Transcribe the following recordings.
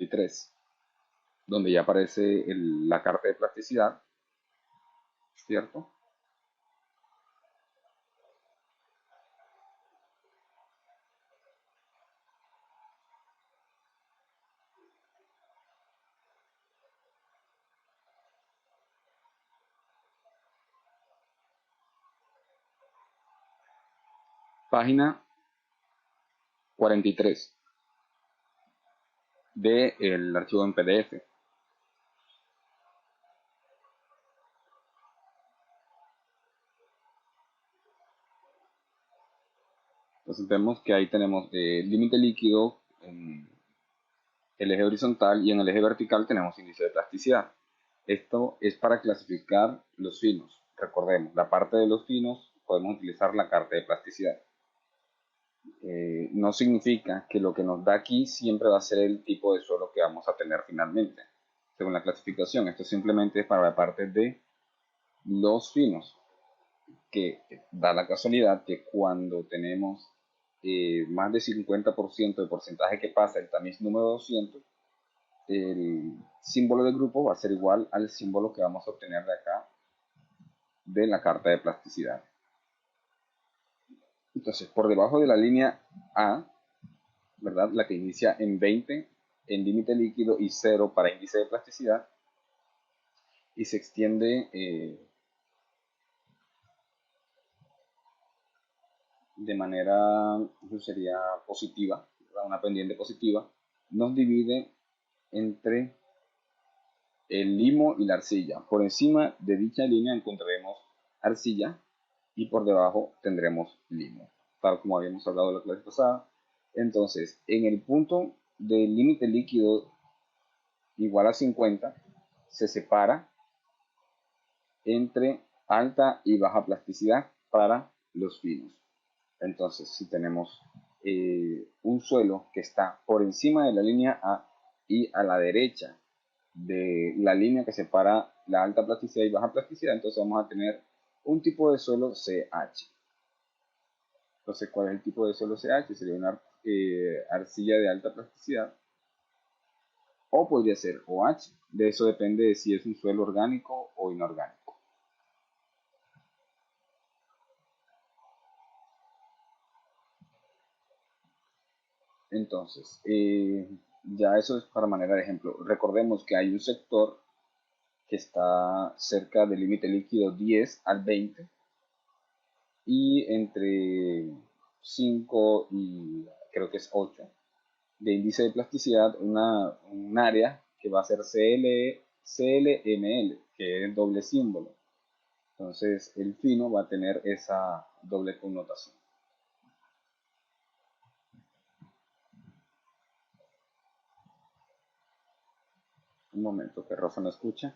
43, donde ya aparece la carta de plasticidad, ¿cierto? Página 43 del archivo en PDF. Entonces vemos que ahí tenemos límite líquido en el eje horizontal y en el eje vertical tenemos índice de plasticidad. Esto es para clasificar los finos. Recordemos, la parte de los finos podemos utilizar la carta de plasticidad. No significa que lo que nos da aquí siempre va a ser el tipo de suelo que vamos a tener finalmente, según la clasificación. Esto simplemente es para la parte de los finos, que da la casualidad que cuando tenemos más de 50% de porcentaje que pasa el tamiz número 200, el símbolo de grupo va a ser igual al símbolo que vamos a obtener de acá de la carta de plasticidad. Entonces, por debajo de la línea A, ¿verdad? La que inicia en 20 en límite líquido y 0 para índice de plasticidad, y se extiende de manera, eso sería positiva, ¿verdad? Una pendiente positiva, nos divide entre el limo y la arcilla. Por encima de dicha línea encontraremos arcilla y por debajo tendremos limo, tal como habíamos hablado la clase pasada. Entonces, en el punto del límite líquido igual a 50, se separa entre alta y baja plasticidad para los finos. Entonces, si tenemos un suelo que está por encima de la línea A y a la derecha de la línea que separa la alta plasticidad y baja plasticidad, entonces vamos a tener un tipo de suelo CH. Entonces, ¿cuál es el tipo de suelo CH? Sería una arcilla de alta plasticidad, o podría ser OH. De eso depende de si es un suelo orgánico o inorgánico. Entonces, ya eso es para manera de ejemplo. Recordemos que hay un sector que está cerca del límite líquido 10 al 20 y entre 5 y creo que es 8 de índice de plasticidad, un área que va a ser CLML, que es doble símbolo. Entonces el fino va a tener esa doble connotación. Un momento que Rafa no escucha.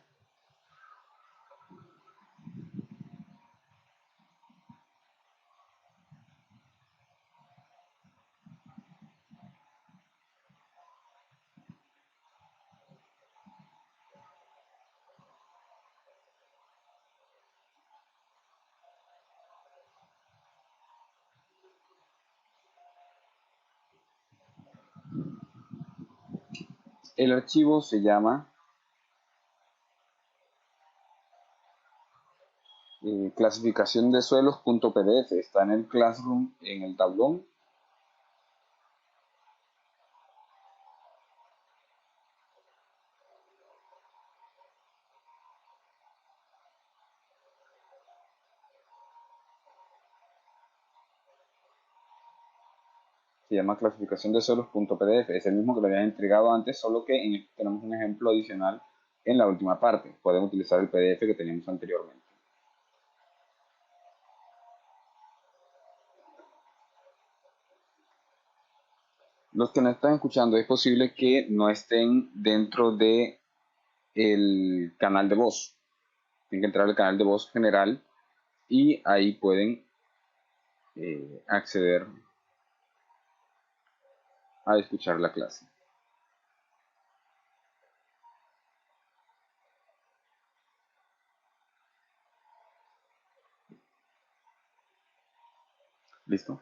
El archivo se llama clasificación de suelos.pdf. Está en el Classroom, en el tablón. Se llama clasificación de suelos.pdf. Es el mismo que lo habían entregado antes, solo que tenemos un ejemplo adicional en la última parte. Pueden utilizar el PDF que teníamos anteriormente. Los que nos están escuchando, es posible que no estén dentro de el canal de voz. Tienen que entrar al canal de voz general y ahí pueden acceder a escuchar la clase. ¿Listo?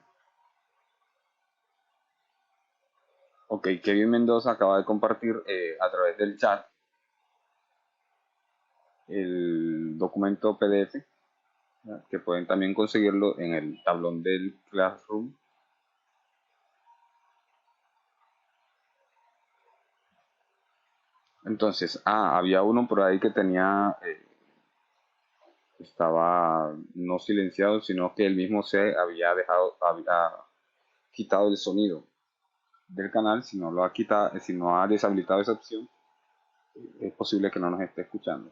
Ok. Ok, Kevin Mendoza acaba de compartir a través del chat el documento PDF, ¿verdad? Que pueden también conseguirlo en el tablón del Classroom. Entonces, había uno por ahí que tenía, estaba no silenciado, sino que él mismo se había había quitado el sonido del canal. Si no lo ha quitado, si no ha deshabilitado esa opción, es posible que no nos esté escuchando.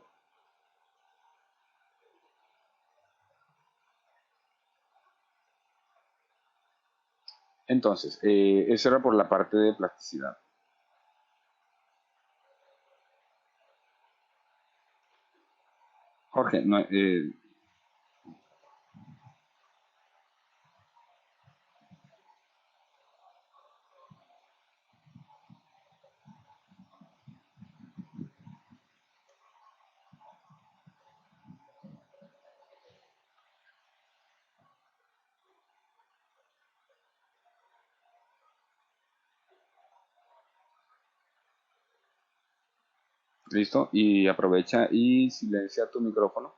Entonces, eso era por la parte de plasticidad. Jorge, no, listo, y aprovecha y silencia tu micrófono.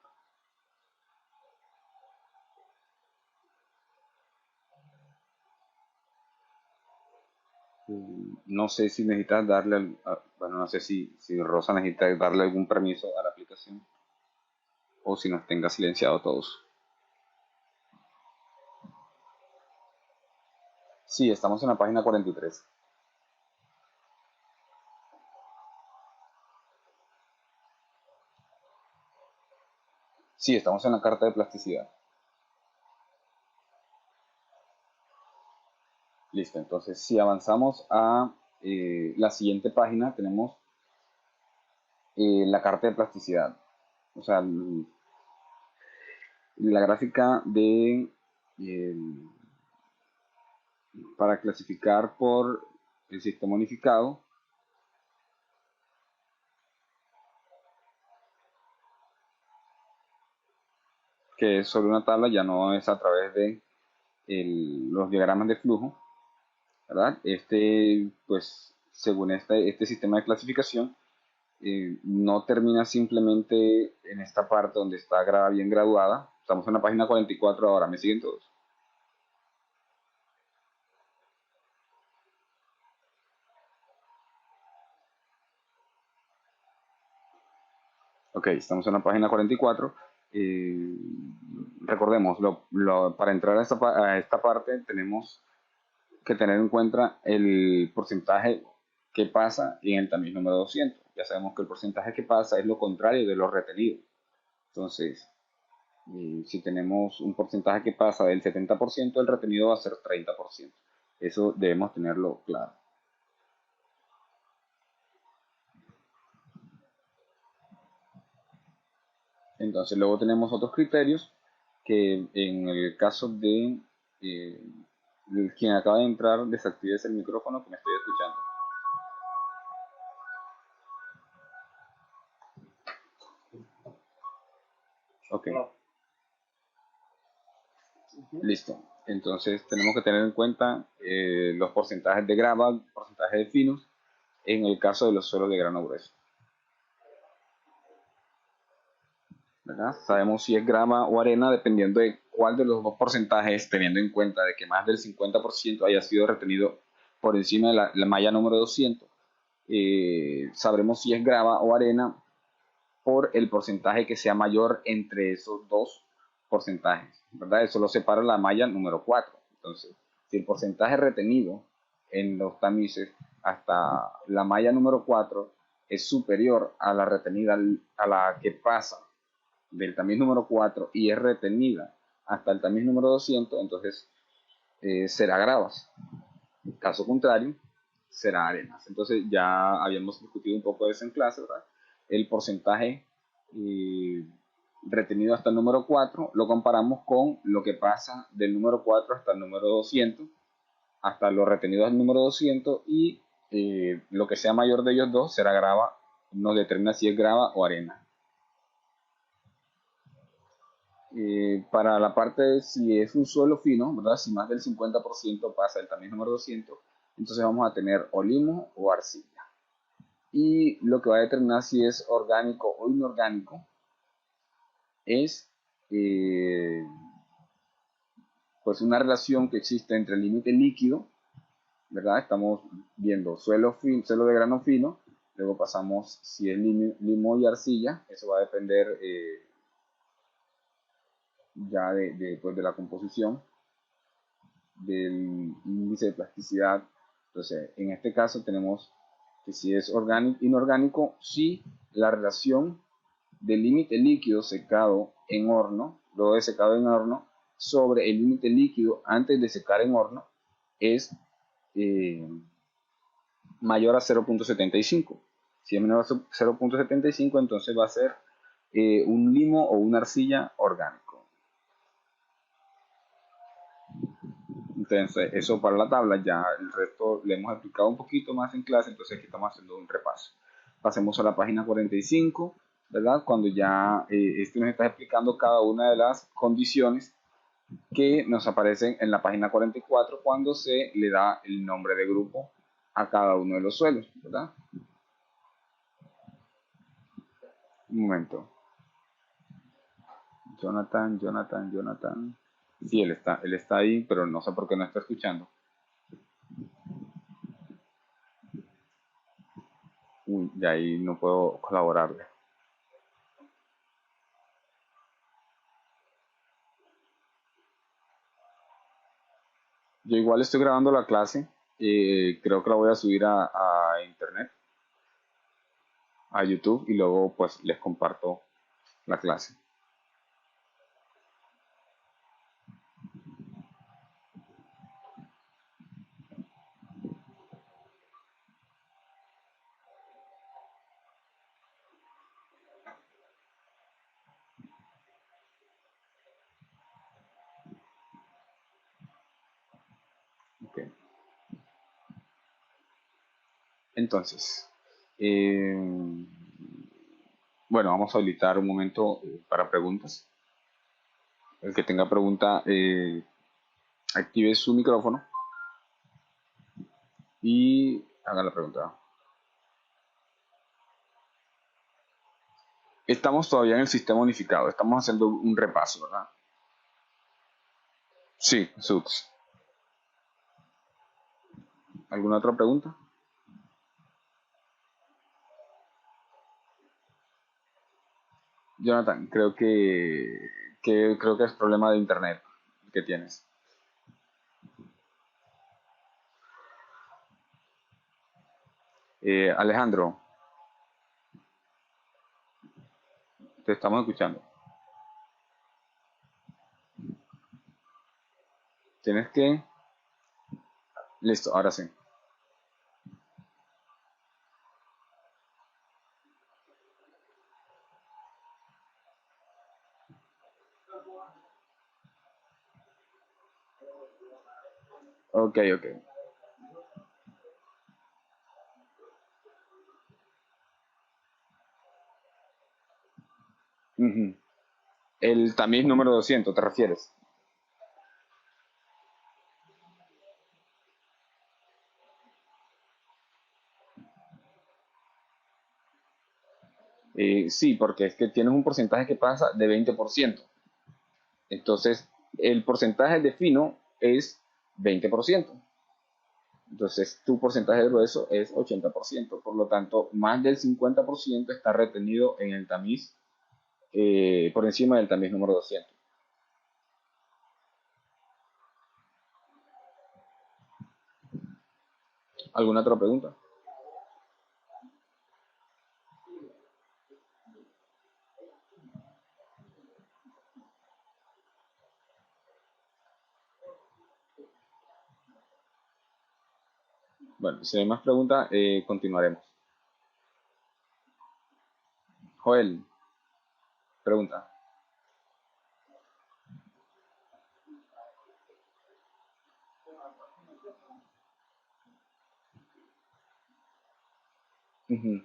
No sé si necesitas darle, bueno, no sé si Rosa necesita darle algún permiso a la aplicación o si nos tenga silenciado todos. Sí, estamos en la página 43. Sí, estamos en la carta de plasticidad. Listo, entonces si avanzamos a la siguiente página, tenemos la carta de plasticidad. O sea, la gráfica de eh, para clasificar por el sistema unificado, que es sobre una tabla, ya no es a través de los diagramas de flujo, ¿verdad? Pues, según este sistema de clasificación, no termina simplemente en esta parte donde está bien graduada. Estamos en la página 44 ahora, ¿me siguen todos? Ok, estamos en la página 44. Eh, Recordemos, para entrar a esta parte tenemos que tener en cuenta el porcentaje que pasa en el tamiz número 200. Ya sabemos que el porcentaje que pasa es lo contrario de lo retenido. Entonces, si tenemos un porcentaje que pasa del 70%, el retenido va a ser 30%. Eso debemos tenerlo claro. Entonces, luego tenemos otros criterios que en el caso de eh, quien acaba de entrar, desactives el micrófono que me estoy escuchando. Ok, listo. Entonces tenemos que tener en cuenta los porcentajes de grava, porcentajes de finos, en el caso de los suelos de grano grueso. ¿Verdad? Sabemos si es grava o arena dependiendo de cuál de los dos porcentajes, teniendo en cuenta de que más del 50% haya sido retenido por encima de la malla número 200. Sabremos si es grava o arena por el porcentaje que sea mayor entre esos dos porcentajes, ¿verdad? Eso lo separa la malla número 4. Entonces, si el porcentaje retenido en los tamices hasta la malla número 4 es superior a la retenida, a la que pasa del tamiz número 4 y es retenida hasta el tamiz número 200, entonces será gravas. Caso contrario, será arenas. Entonces ya habíamos discutido un poco de eso en clase, ¿verdad? El porcentaje eh, retenido hasta el número 4 lo comparamos con lo que pasa del número 4 hasta el número 200, hasta lo retenido al número 200 y lo que sea mayor de ellos dos será grava, nos determina si es grava o arena. Para la parte de si es un suelo fino, ¿verdad? Si más del 50% pasa del tamaño número 200, entonces vamos a tener o limo o arcilla. Y lo que va a determinar si es orgánico o inorgánico es pues una relación que existe entre el límite líquido, ¿verdad? Estamos viendo suelo de grano fino, luego pasamos si es limo y arcilla, eso va a depender ya pues, de la composición, del índice de plasticidad. Entonces, en este caso tenemos que si es inorgánico, si la relación del límite líquido secado en horno, luego de secado en horno, sobre el límite líquido antes de secar en horno, es eh, mayor a 0.75. Si es menor a 0.75, entonces va a ser un limo o una arcilla orgánico. Entonces, eso para la tabla, ya el resto le hemos explicado un poquito más en clase, entonces aquí estamos haciendo un repaso. Pasemos a la página 45, ¿verdad? Cuando ya este nos está explicando cada una de las condiciones que nos aparecen en la página 44 cuando se le da el nombre de grupo a cada uno de los suelos, ¿verdad? Un momento. Jonathan. Sí, él está ahí, pero no sé por qué no está escuchando. Uy, y ahí no puedo colaborarle. Yo igual estoy grabando la clase, creo que la voy a subir a internet, a YouTube, y luego pues les comparto la clase. Okay. Entonces, eh, bueno, vamos a habilitar un momento para preguntas. El que tenga pregunta, active su micrófono y haga la pregunta. Estamos todavía en el sistema unificado, estamos haciendo un repaso, ¿verdad? Sí, Sux. ¿Alguna otra pregunta? Jonathan, creo que es problema de internet que tienes. Alejandro, te estamos escuchando. Tienes que... Listo, ahora sí. Ok, ok. Ujú. El tamiz número 200, ¿te refieres? Sí, porque es que tienes un porcentaje que pasa de 20%. Entonces, el porcentaje de fino es 20%. Entonces, tu porcentaje de grueso es 80%. Por lo tanto, más del 50% está retenido en el tamiz por encima del tamiz número 200. ¿Alguna otra pregunta? Bueno, si hay más preguntas, continuaremos. Joel, pregunta. Ujú.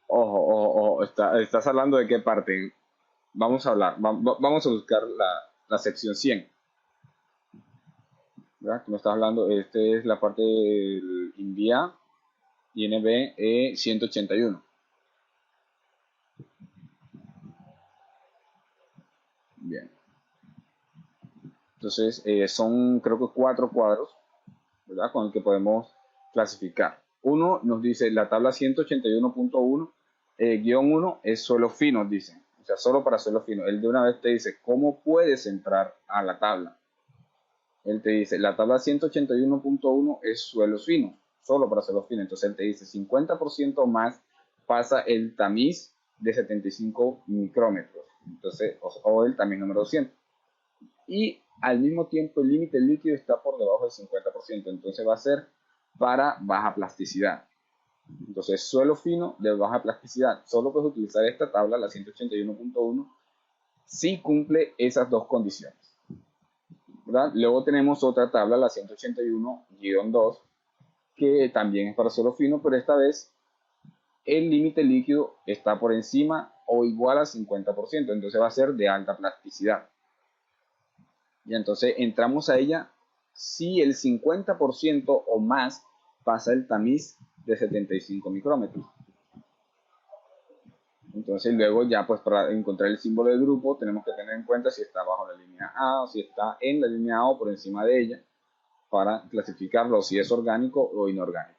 Ojo, estás hablando de qué parte. Vamos a hablar, vamos a buscar la sección 100. ¿verdad? Que me estás hablando, este es la parte del INVIA INB 181. Bien. Entonces, son creo que 4 cuadros, ¿verdad? Con el que podemos clasificar. Uno nos dice la tabla 181.1 guión 1 es suelo fino, dice. O sea, solo para suelo fino. Él de una vez te dice cómo puedes entrar a la tabla. Él te dice, la tabla 181.1 es suelos finos, solo para suelos finos. Entonces él te dice 50% más pasa el tamiz de 75 micrómetros. Entonces, o el tamiz número 200. Y al mismo tiempo el límite líquido está por debajo del 50%. Entonces va a ser para baja plasticidad. Entonces, suelo fino de baja plasticidad. Solo puedes utilizar esta tabla, la 181.1, si cumple esas dos condiciones. ¿Verdad? Luego tenemos otra tabla, la 181-2, que también es para suelo fino, pero esta vez el límite líquido está por encima o igual al 50%, entonces va a ser de alta plasticidad. Y entonces entramos a ella si el 50% o más pasa el tamiz de 75 micrómetros. Entonces luego ya pues para encontrar el símbolo del grupo tenemos que tener en cuenta si está bajo la línea A o si está en la línea A o por encima de ella para clasificarlo si es orgánico o inorgánico.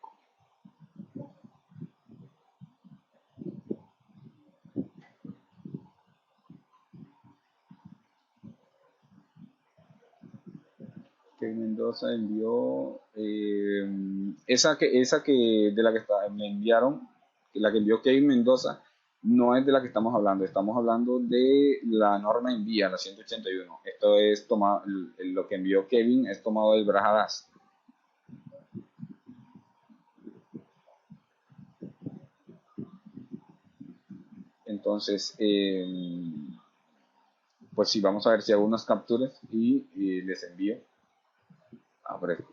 Que Mendoza envió esa que de la que me enviaron, la que envió Kevin Mendoza, no es de la que estamos hablando. Estamos hablando de la norma envía, la 181. Esto es tomado, lo que envió Kevin es tomado del Brajadas. Entonces, pues sí, vamos a ver si hago unas capturas y les envío. A ver.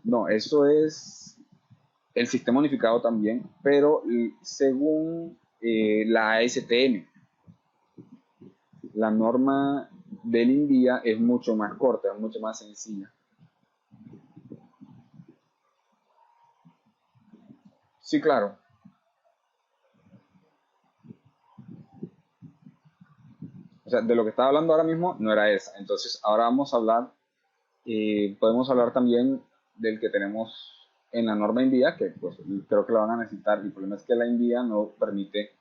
No, eso es el sistema unificado también, pero según la ASTM, la norma del INVIA es mucho más corta, es mucho más sencilla. Sí, claro. O sea, de lo que estaba hablando ahora mismo no era esa. Entonces, ahora vamos a hablar, podemos hablar también del que tenemos en la norma INVIA, que pues creo que la van a necesitar. El problema es que la INVIA no permite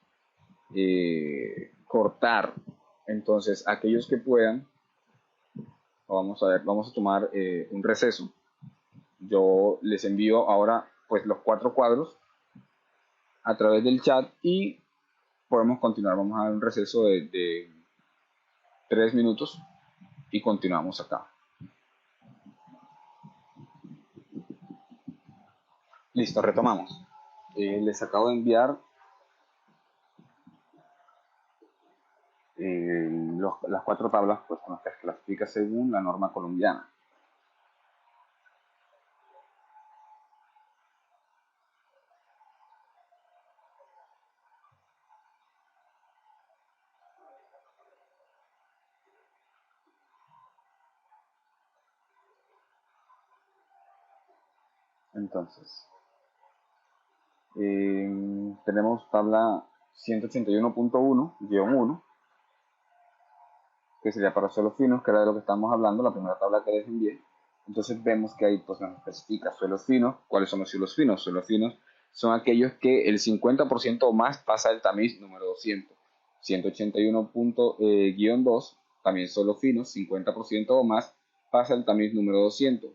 cortar. Entonces, aquellos que puedan, vamos a ver, vamos a tomar un receso. Yo les envío ahora pues los 4 cuadros a través del chat y podemos continuar. Vamos a dar un receso de 3 minutos y continuamos acá. Listo, retomamos. Les acabo de enviar las 4 tablas pues, con las que se clasifica según la norma colombiana. Entonces, tenemos tabla 181.1-1, que sería para suelos finos, que era de lo que estábamos hablando, la primera tabla que les envié. Entonces vemos que ahí pues, nos especifica suelos finos. ¿Cuáles son los suelos finos? Suelos finos son aquellos que el 50% o más pasa el tamiz número 200. 181.2, también suelos finos, 50% o más pasa el tamiz número 200.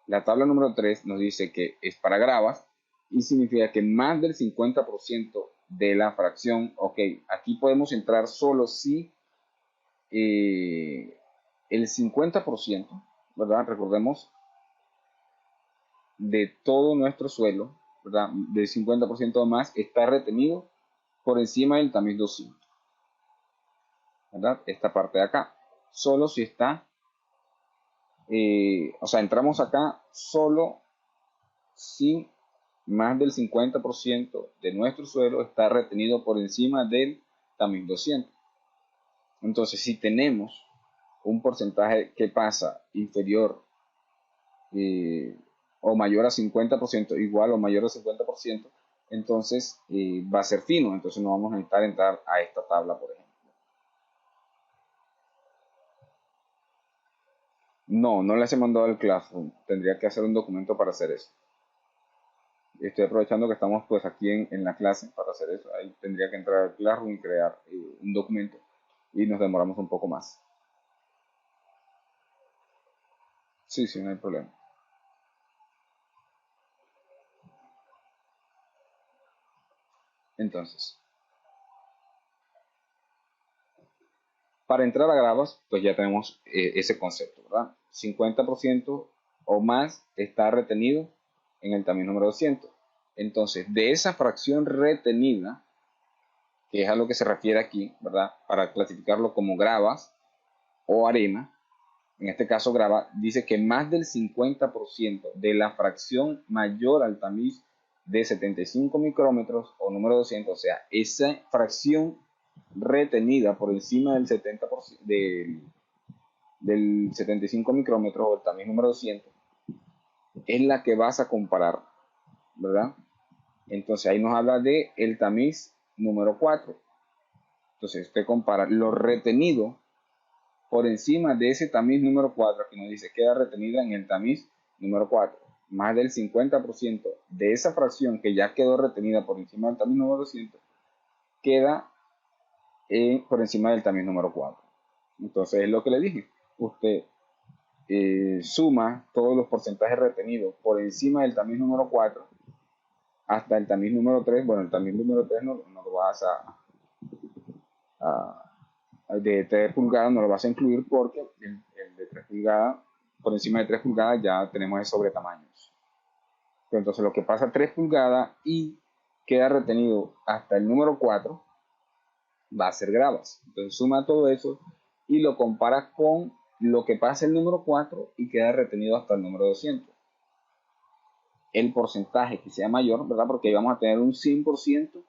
La tabla número 3 nos dice que es para gravas y significa que más del 50% de la fracción, ok, aquí podemos entrar solo si el 50%, ¿verdad? Recordemos, de todo nuestro suelo, ¿verdad? Del 50% o más está retenido por encima del tamiz 200, ¿verdad? Esta parte de acá. Solo si está, o sea, entramos acá solo si más del 50% de nuestro suelo está retenido por encima del tamiz 200. Entonces, si tenemos un porcentaje que pasa inferior eh, o mayor a 50%, igual o mayor a 50%, entonces va a ser fino, entonces no vamos a necesitar entrar a esta tabla, por ejemplo. No les he mandado al Classroom, tendría que hacer un documento para hacer eso. Estoy aprovechando que estamos pues aquí en la clase para hacer eso. Ahí tendría que entrar al Classroom y crear un documento y nos demoramos un poco más. Sí, sí, no hay problema. Entonces, para entrar a Gravas, pues ya tenemos ese concepto, ¿verdad? 50% o más está retenido en el tamiz número 200. Entonces, de esa fracción retenida, que es a lo que se refiere aquí, ¿verdad? Para clasificarlo como gravas o arena, en este caso grava, dice que más del 50% de la fracción mayor al tamiz de 75 micrómetros o número 200, o sea, esa fracción retenida por encima del 70% del 75 micrómetros o el tamiz número 200, es la que vas a comparar, ¿verdad? Entonces ahí nos habla de el tamiz número 4. Entonces usted compara lo retenido por encima de ese tamiz número 4, que nos dice queda retenida en el tamiz número 4, más del 50% de esa fracción que ya quedó retenida por encima del tamiz número 200, queda por encima del tamiz número 4. Entonces es lo que le dije, usted suma todos los porcentajes retenidos por encima del tamiz número 4 hasta el tamiz número 3. Bueno, el tamiz número 3 no lo vas de 3 pulgadas no lo vas a incluir porque el de 3 pulgadas, por encima de 3 pulgadas ya tenemos el sobre tamaños. Entonces lo que pasa a 3 pulgadas y queda retenido hasta el número 4 va a ser gravas. Entonces suma todo eso y lo comparas con lo que pasa el número 4 y queda retenido hasta el número 200. El porcentaje que sea mayor, ¿verdad? Porque ahí vamos a tener un 100%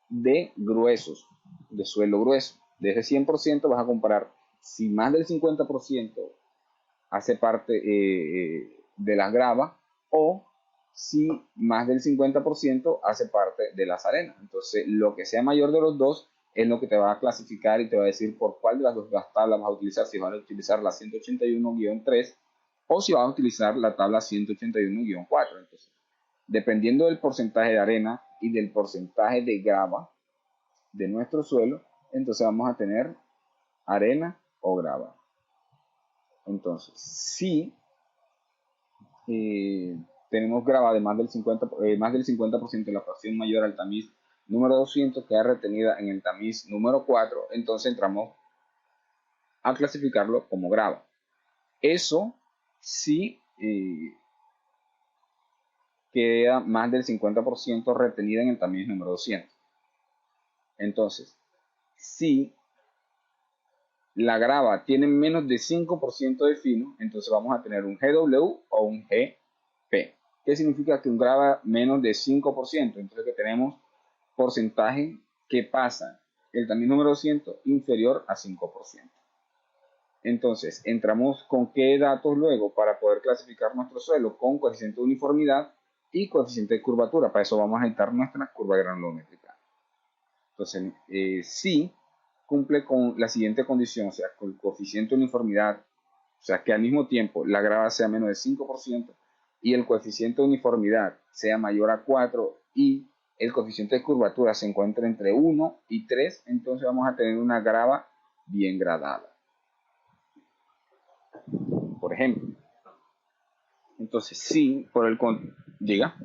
de gruesos, de suelo grueso. De ese 100% vas a comparar si más del 50% hace parte de las gravas o si más del 50% hace parte de las arenas. Entonces, lo que sea mayor de los dos es lo que te va a clasificar y te va a decir por cuál de las dos tablas vas a utilizar, si vas a utilizar la 181-3 o si vas a utilizar la tabla 181-4. Entonces, dependiendo del porcentaje de arena y del porcentaje de grava de nuestro suelo, entonces vamos a tener arena o grava. Entonces, si tenemos grava de más del 50% de la fracción mayor al tamiz número 200 queda retenida en el tamiz número 4, entonces entramos a clasificarlo como grava. Eso sí queda más del 50% retenida en el tamiz número 200. Entonces, si la grava tiene menos de 5% de fino, entonces vamos a tener un GW o un GP. ¿Qué significa que un grava menos de 5%? Entonces que tenemos porcentaje que pasa el tamiz número 200 inferior a 5%. Entonces, entramos con qué datos luego para poder clasificar nuestro suelo con coeficiente de uniformidad y coeficiente de curvatura. Para eso vamos a necesitar nuestra curva granulométrica. Entonces, si cumple con la siguiente condición, o sea, con el coeficiente de uniformidad, o sea, que al mismo tiempo la grava sea menos de 5% y el coeficiente de uniformidad sea mayor a 4 y el coeficiente de curvatura se encuentra entre 1 y 3, entonces vamos a tener una grava bien gradada. Por ejemplo, entonces si por el diga.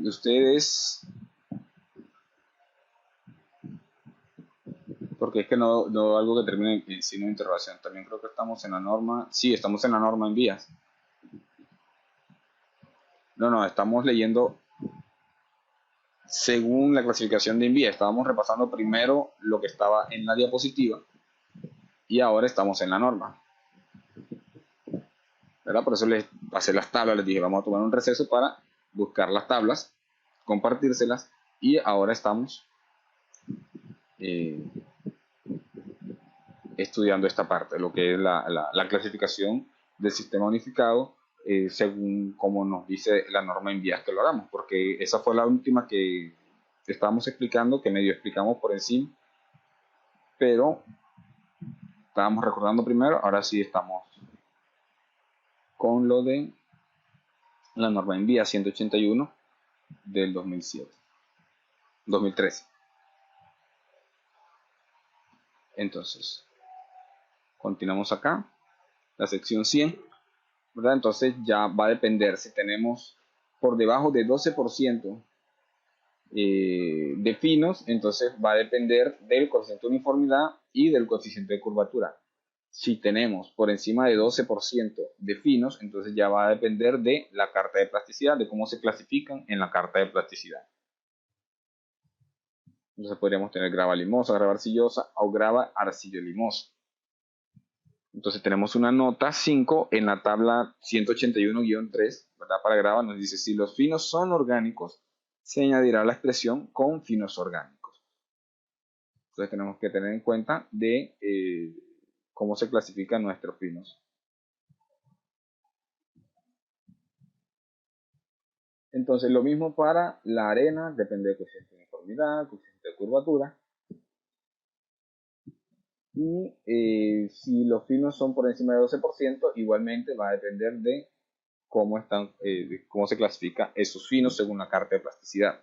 Ustedes, porque es que no algo que termine en signo de interrogación. También creo que estamos en la norma. Sí, estamos en la norma en vías. No, estamos leyendo según la clasificación de envía. Estábamos repasando primero lo que estaba en la diapositiva y ahora estamos en la norma. ¿verdad? Por eso les pasé las tablas, les dije, vamos a tomar un receso para buscar las tablas, compartírselas, y ahora estamos eh, estudiando esta parte, lo que es la clasificación del sistema unificado, según como nos dice la norma en vías que lo hagamos, porque esa fue la última que estábamos explicando, que medio explicamos por encima, pero estábamos recordando primero, ahora sí estamos con lo de la norma en vía 181 del 2007, 2013. Entonces, continuamos acá, la sección 100, ¿verdad? Entonces ya va a depender si tenemos por debajo de 12% de finos, entonces va a depender del coeficiente de uniformidad y del coeficiente de curvatura. Si tenemos por encima de 12% de finos, entonces ya va a depender de la carta de plasticidad, de cómo se clasifican en la carta de plasticidad. Entonces podríamos tener grava limosa, grava arcillosa o grava arcillo-limosa. Entonces tenemos una nota 5 en la tabla 181-3, ¿verdad? Para grava nos dice, si los finos son orgánicos, se añadirá la expresión con finos orgánicos. Entonces tenemos que tener en cuenta de cómo se clasifican nuestros finos. Entonces lo mismo para la arena, depende del coeficiente de uniformidad, coeficiente de curvatura. Y si los finos son por encima de 12%, igualmente va a depender de cómo, de cómo se clasifica esos finos según la carta de plasticidad.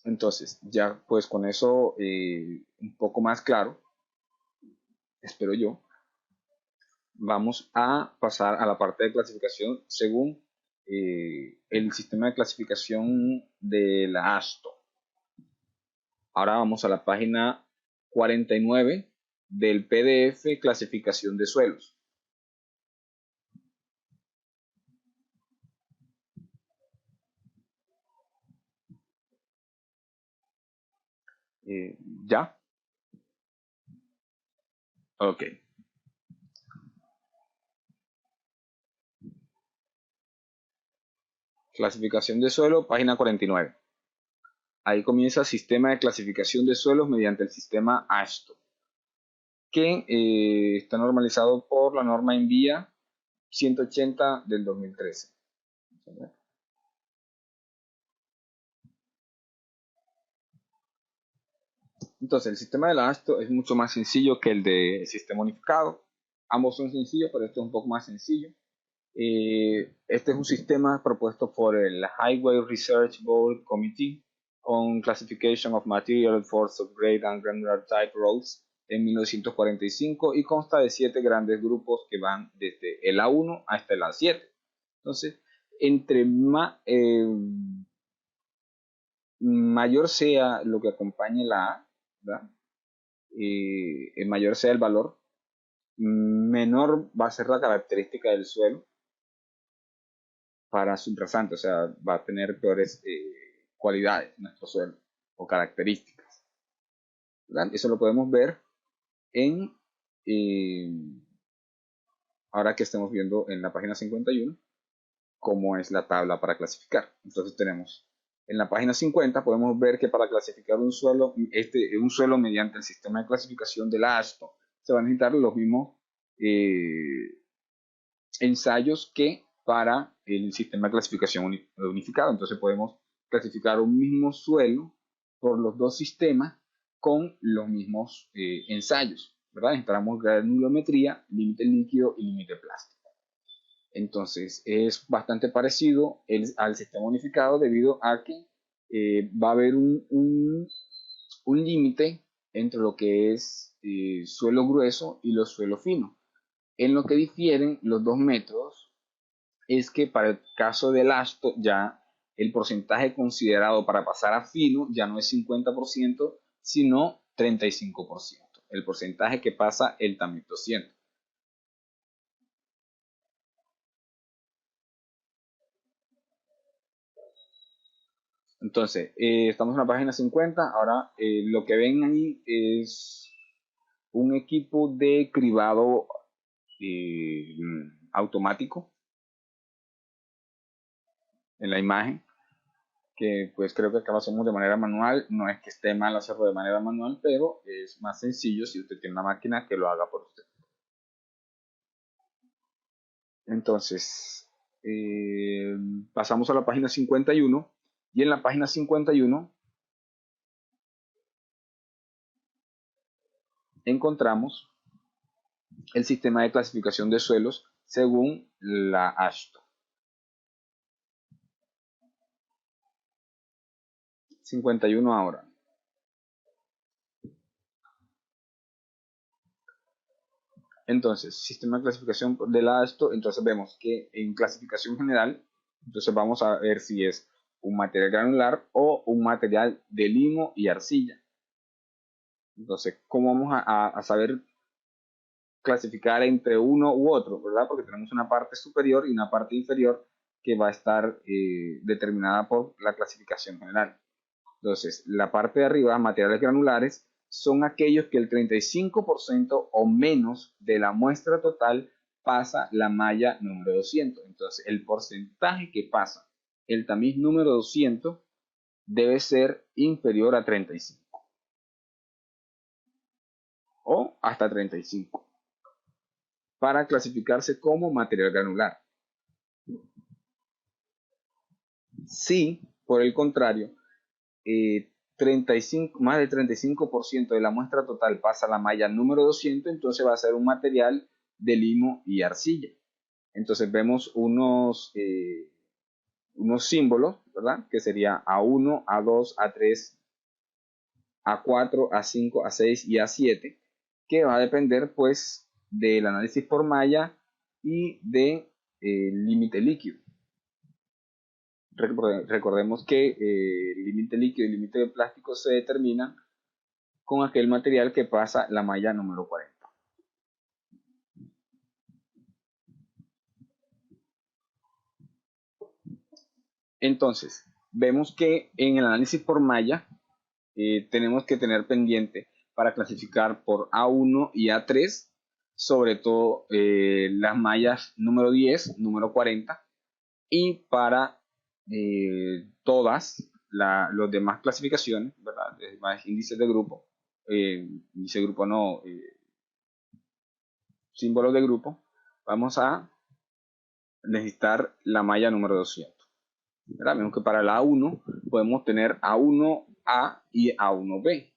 Entonces, ya pues con eso un poco más claro, espero yo, vamos a pasar a la parte de clasificación según el sistema de clasificación de la ASTO. Ahora vamos a la página 49 del PDF Clasificación de Suelos. ¿Ya? Ok. Clasificación de suelo, página 49. Ahí comienza el sistema de clasificación de suelos mediante el sistema ASTO, que está normalizado por la norma en vía 180 del 2013. Entonces, el sistema de la ASTO es mucho más sencillo que el del sistema unificado. Ambos son sencillos, pero este es un poco más sencillo. Este es un sistema propuesto por el Highway Research Board Committee on Classification of Material Force of Grade and Granular Type Roads en 1945 y consta de 7 grandes grupos que van desde el A1 hasta el A7. Entonces, entre mayor sea lo que acompañe la A, ¿verdad? Mayor sea el valor, menor va a ser la característica del suelo para su rasante, o sea, va a tener peores cualidades nuestro suelo o características, ¿verdad? Eso lo podemos ver en, eh, ahora que estemos viendo en la página 51, cómo es la tabla para clasificar. Entonces tenemos, en la página 50 podemos ver que para clasificar un suelo mediante el sistema de clasificación de la ASTO, se van a necesitar los mismos ensayos que para el sistema de clasificación unificado. Entonces podemos clasificar un mismo suelo por los dos sistemas con los mismos ensayos, ¿verdad? Necesitamos granulometría, límite líquido y límite plástico. Entonces es bastante parecido al sistema unificado debido a que va a haber un límite entre lo que es suelo grueso y los suelos finos. En lo que difieren los dos métodos es que para el caso del ASTO ya el porcentaje considerado para pasar a fino ya no es 50%, sino 35%, el porcentaje que pasa el TAMIT 200. Entonces, estamos en la página 50, ahora lo que ven ahí es un equipo de cribado automático en la imagen, que pues creo que acá lo hacemos de manera manual. No es que esté mal hacerlo de manera manual, pero es más sencillo si usted tiene una máquina que lo haga por usted. Entonces, pasamos a la página 51 y en la página 51 encontramos el sistema de clasificación de suelos según la AASHTO. 51 ahora. Entonces, sistema de clasificación de la AASHTO, entonces vemos que en clasificación general, entonces vamos a ver si es un material granular o un material de limo y arcilla. Entonces, ¿cómo vamos a saber clasificar entre uno u otro, ¿verdad? Porque tenemos una parte superior y una parte inferior que va a estar determinada por la clasificación general. Entonces, la parte de arriba, materiales granulares, son aquellos que el 35% o menos de la muestra total pasa la malla número 200. Entonces, el porcentaje que pasa el tamiz número 200 debe ser inferior a 35 o hasta 35 para clasificarse como material granular. Si, por el contrario, 35, más del 35% de la muestra total pasa a la malla número 200, entonces va a ser un material de limo y arcilla. Entonces vemos unos símbolos, ¿verdad? Que sería A1, A2, A3, A4, A5, A6 y A7, que va a depender pues del análisis por malla y de límite líquido. Recordemos que el límite líquido y el límite de plástico se determinan con aquel material que pasa la malla número 40. Entonces, vemos que en el análisis por malla tenemos que tener pendiente para clasificar por A1 y A3, sobre todo las mallas número 10, número 40, y para todas las demás clasificaciones, ¿verdad? Demás índices de grupo, índice de grupo no, símbolos de grupo, vamos a necesitar la malla número 200. ¿Verdad? Vemos que para la A1 podemos tener A1A y A1B,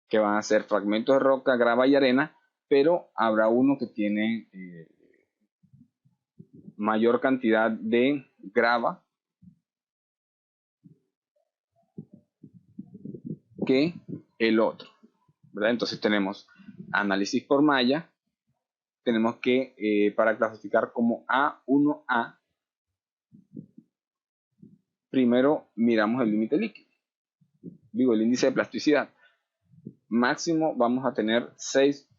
que van a ser fragmentos de roca, grava y arena, pero habrá uno que tiene mayor cantidad de grava que el otro, ¿verdad? Entonces tenemos análisis por malla, tenemos que para clasificar como A1A, primero miramos el límite líquido, digo el índice de plasticidad. Máximo vamos a tener 6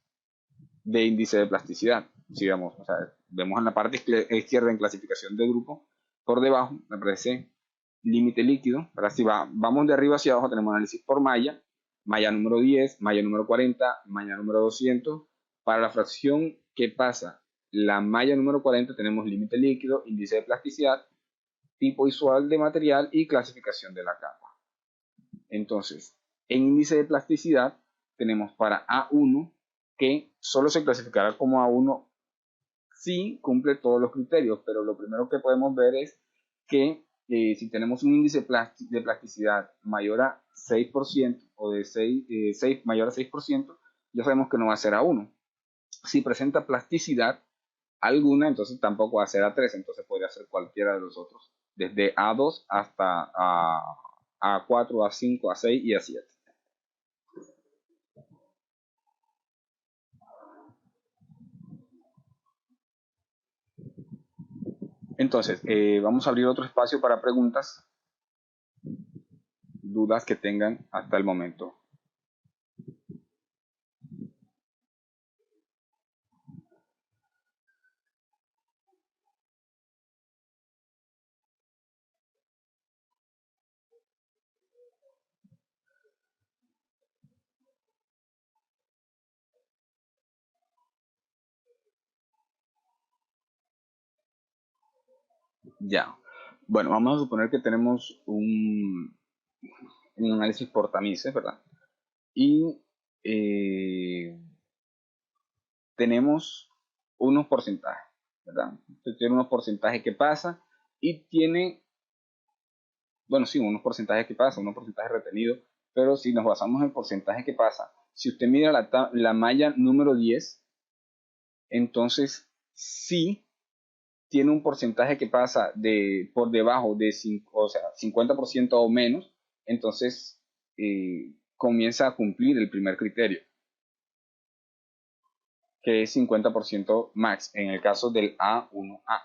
de índice de plasticidad. Si vemos, o sea, vemos en la parte izquierda en clasificación de grupo, por debajo me aparece límite líquido. Para si vamos de arriba hacia abajo, tenemos análisis por malla, malla número 10, malla número 40, malla número 200. Para la fracción que pasa la malla número 40 tenemos límite líquido, índice de plasticidad, tipo visual de material y clasificación de la capa. Entonces, en índice de plasticidad tenemos para A1 que solo se clasificará como A1 si cumple todos los criterios, pero lo primero que podemos ver es que si tenemos un índice de plasticidad mayor a 6% o de 6 mayor a 6%, ya sabemos que no va a ser A1. Si presenta plasticidad alguna, entonces tampoco va a ser A3, entonces podría ser cualquiera de los otros, desde A2 hasta A4, A5, A6 y A7. Entonces, vamos a abrir otro espacio para preguntas, dudas que tengan hasta el momento. Ya. Bueno, vamos a suponer que tenemos un análisis por tamices, ¿verdad? Y eh, tenemos unos porcentajes, ¿verdad? Entonces, tiene unos porcentajes que pasa y tiene, bueno, sí, unos porcentajes que pasa, unos porcentajes retenidos, pero si nos basamos en porcentaje que pasa, si usted mira la malla número 10, entonces sí tiene un porcentaje que pasa por debajo de 5, o sea, 50% o menos, entonces comienza a cumplir el primer criterio, que es 50% max, en el caso del A1A.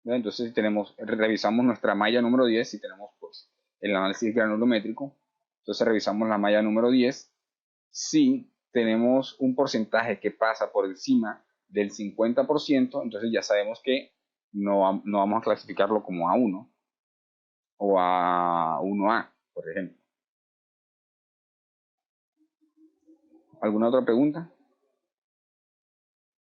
¿Verdad? Entonces, si revisamos nuestra malla número 10, y tenemos pues el análisis granulométrico, entonces revisamos la malla número 10, si tenemos un porcentaje que pasa por encima del 50%, entonces ya sabemos que no vamos a clasificarlo como A1 o A1A, por ejemplo. ¿Alguna otra pregunta?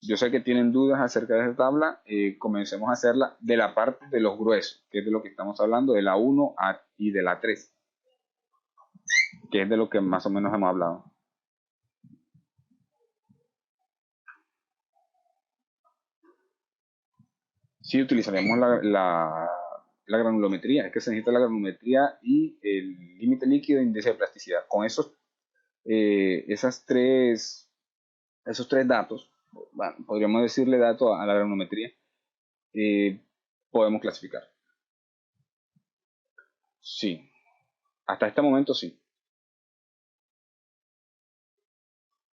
Yo sé que tienen dudas acerca de esta tabla. Comencemos a hacerla de la parte de los gruesos, que es de lo que estamos hablando, de la 1 y de la 3, que es de lo que más o menos hemos hablado. Sí, utilizaremos la granulometría. Es que se necesita la granulometría y el límite líquido e índice de plasticidad. Con eh, esas tres, esos tres datos, bueno, podríamos decirle datos a la granulometría, eh, podemos clasificar. Sí, hasta este momento sí.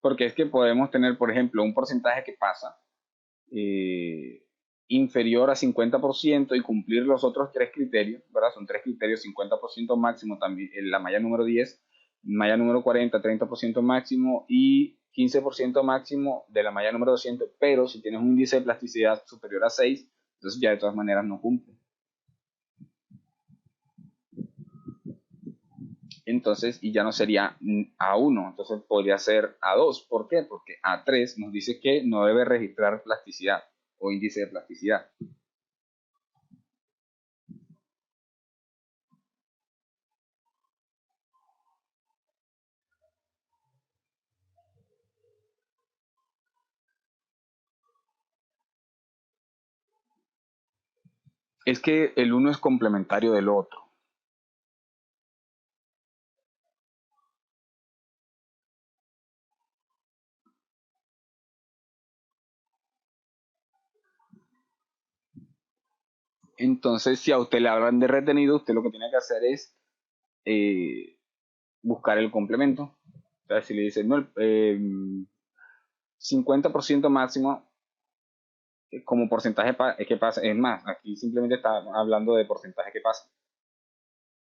Porque es que podemos tener, por ejemplo, un porcentaje que pasa eh, inferior a 50% y cumplir los otros tres criterios, ¿verdad? Son tres criterios: 50% máximo también en la malla número 10, malla número 40, 30% máximo y 15% máximo de la malla número 200, pero si tienes un índice de plasticidad superior a 6, entonces ya de todas maneras no cumple. Entonces, y ya no sería A1, entonces podría ser A2. ¿Por qué? Porque A3 nos dice que no debe registrar plasticidad o índice de plasticidad. Es que el uno es complementario del otro. Entonces, si a usted le hablan de retenido, usted lo que tiene que hacer es eh, buscar el complemento. O sea, si le dicen, no, 50% máximo como porcentaje es que pasa, es más, aquí simplemente está hablando de porcentaje que pasa.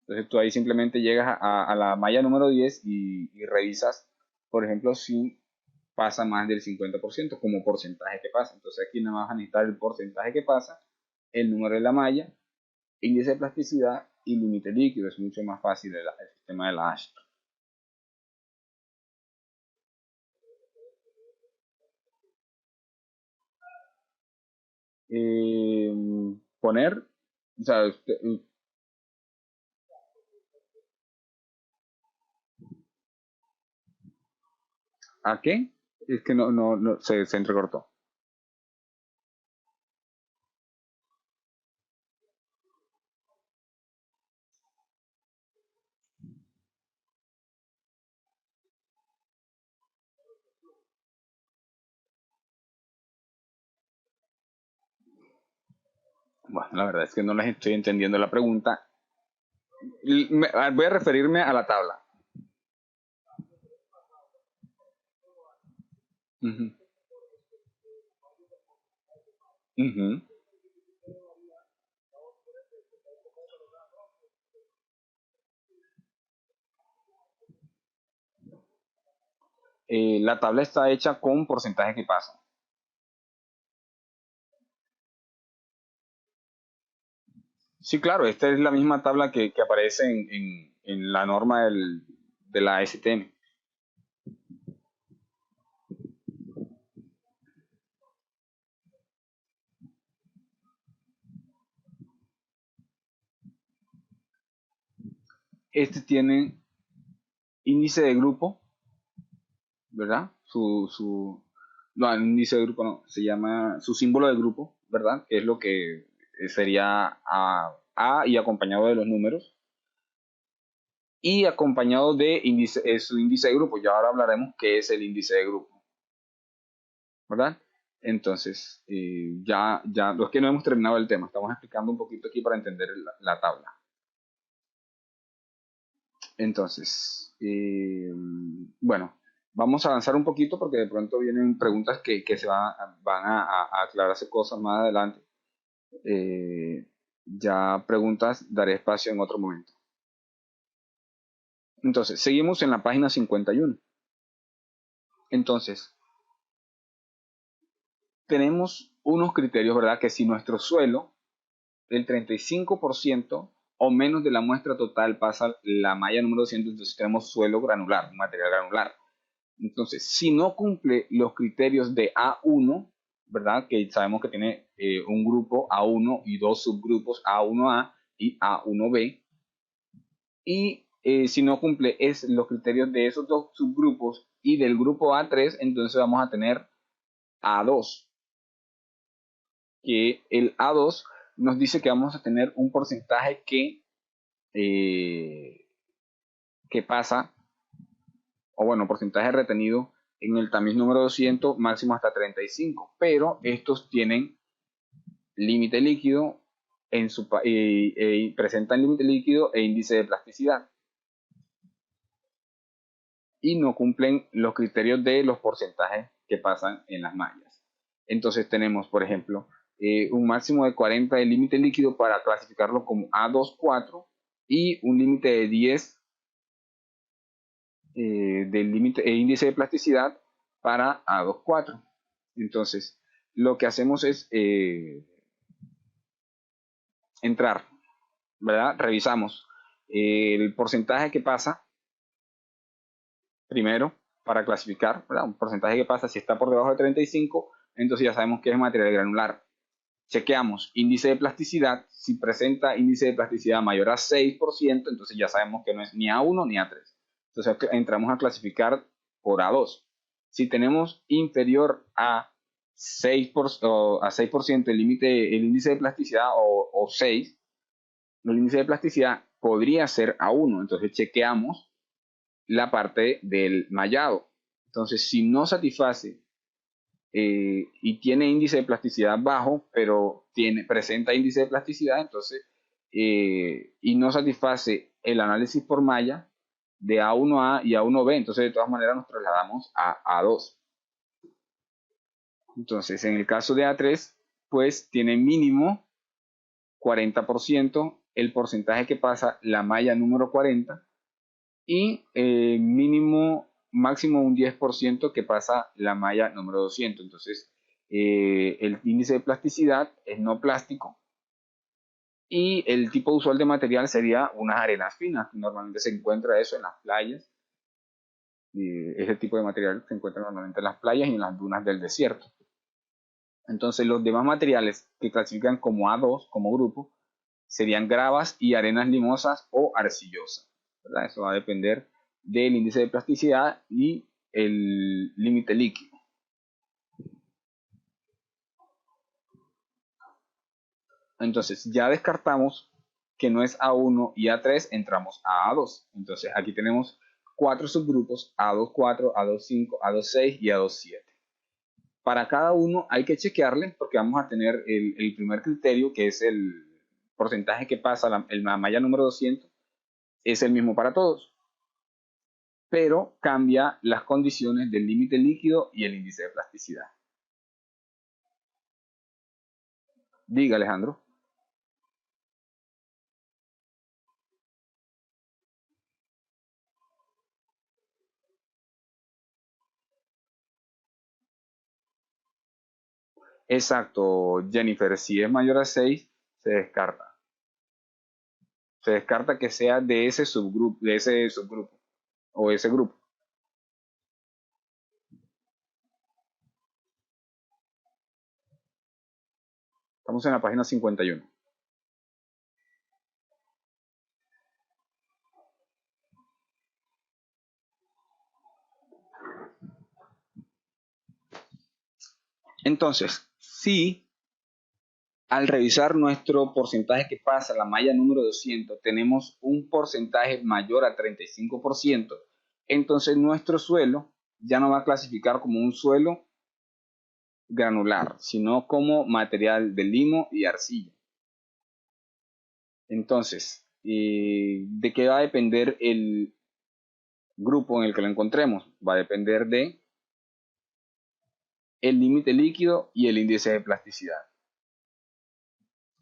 Entonces tú ahí simplemente llegas a la malla número 10 y revisas, por ejemplo, si pasa más del 50% como porcentaje que pasa. Entonces aquí nada más vas a necesitar el porcentaje que pasa, el número de la malla, índice de plasticidad y límite líquido. Es mucho más fácil el sistema de la Ashton. Eh, poner, o sea, ¿a qué? Es que no se entrecortó. Bueno, la verdad es que no les estoy entendiendo la pregunta. Voy a referirme a la tabla. Ujú, ujú. La tabla está hecha con porcentaje que pasa. Sí, claro, esta es la misma tabla que aparece en la norma de la STM. este tiene índice de grupo, ¿verdad? No, el índice de grupo no, se llama su símbolo de grupo, ¿verdad? Que es lo que sería A y acompañado de los números. Y acompañado de su índice de grupo. Ya ahora hablaremos qué es el índice de grupo, ¿verdad? Entonces, ya, es que no hemos terminado el tema, estamos explicando un poquito aquí para entender la tabla. Entonces, bueno, vamos a avanzar un poquito porque de pronto vienen preguntas que van a aclararse cosas más adelante. Ya preguntas daré espacio en otro momento. Entonces, seguimos en la página 51. Entonces, tenemos unos criterios, ¿verdad? Que si nuestro suelo, el 35% o menos de la muestra total pasa la malla número 200, entonces tenemos suelo granular, material granular. Entonces, si no cumple los criterios de A1, ¿verdad? Que sabemos que tiene un grupo A1 y dos subgrupos A1A y A1B. Y si no cumple los criterios de esos dos subgrupos y del grupo A3, entonces vamos a tener A2. Que el A2 nos dice que vamos a tener un porcentaje que pasa, o bueno, porcentaje retenido en el tamiz número 200, máximo hasta 35, pero estos tienen límite líquido presentan límite líquido e índice de plasticidad y no cumplen los criterios de los porcentajes que pasan en las mallas. Entonces tenemos, por ejemplo, un máximo de 40 de límite líquido para clasificarlo como A24 y un límite de 10 del límite e índice de plasticidad para A24. Entonces, lo que hacemos es entrar, ¿verdad? Revisamos el porcentaje que pasa primero para clasificar, ¿verdad? Un porcentaje que pasa si está por debajo de 35, entonces ya sabemos que es material granular. Chequeamos índice de plasticidad, si presenta índice de plasticidad mayor a 6%, entonces ya sabemos que no es ni A1 ni A3. Entonces entramos a clasificar por A2. Si tenemos inferior a 6% el índice de plasticidad o 6, el índice de plasticidad podría ser A1, entonces chequeamos la parte del mallado. Entonces, si no satisface y tiene índice de plasticidad bajo, pero presenta índice de plasticidad, entonces, y no satisface el análisis por malla de A1A y A1B, entonces de todas maneras nos trasladamos a A2. Entonces, en el caso de A3, pues tiene mínimo 40%, el porcentaje que pasa la malla número 40, y máximo un 10% que pasa la malla número 200. Entonces, el índice de plasticidad es no plástico y el tipo usual de material sería unas arenas finas. Normalmente se encuentra eso en las playas. Ese tipo de material se encuentra normalmente en las playas y en las dunas del desierto. Entonces, los demás materiales que clasifican como A2, como grupo, serían gravas y arenas limosas o arcillosas, ¿verdad? Eso va a depender del índice de plasticidad y el límite líquido. Entonces ya descartamos que no es A1 y A3, entramos a A2. Entonces aquí tenemos 4 subgrupos, A24, A25, A26 y A27. Para cada uno hay que chequearle porque vamos a tener el primer criterio, que es el porcentaje que pasa la malla número 200, es el mismo para todos, pero cambia las condiciones del límite líquido y el índice de plasticidad. Diga, Alejandro. Exacto, Jennifer, si es mayor a 6, se descarta. Se descarta que sea de ese subgrupo o ese grupo. Estamos en la página 51. Entonces, si al revisar nuestro porcentaje que pasa la malla número 200, tenemos un porcentaje mayor a 35%, entonces nuestro suelo ya no va a clasificar como un suelo granular, sino como material de limo y arcilla. Entonces, ¿de qué va a depender el grupo en el que lo encontremos? Va a depender de el límite líquido y el índice de plasticidad.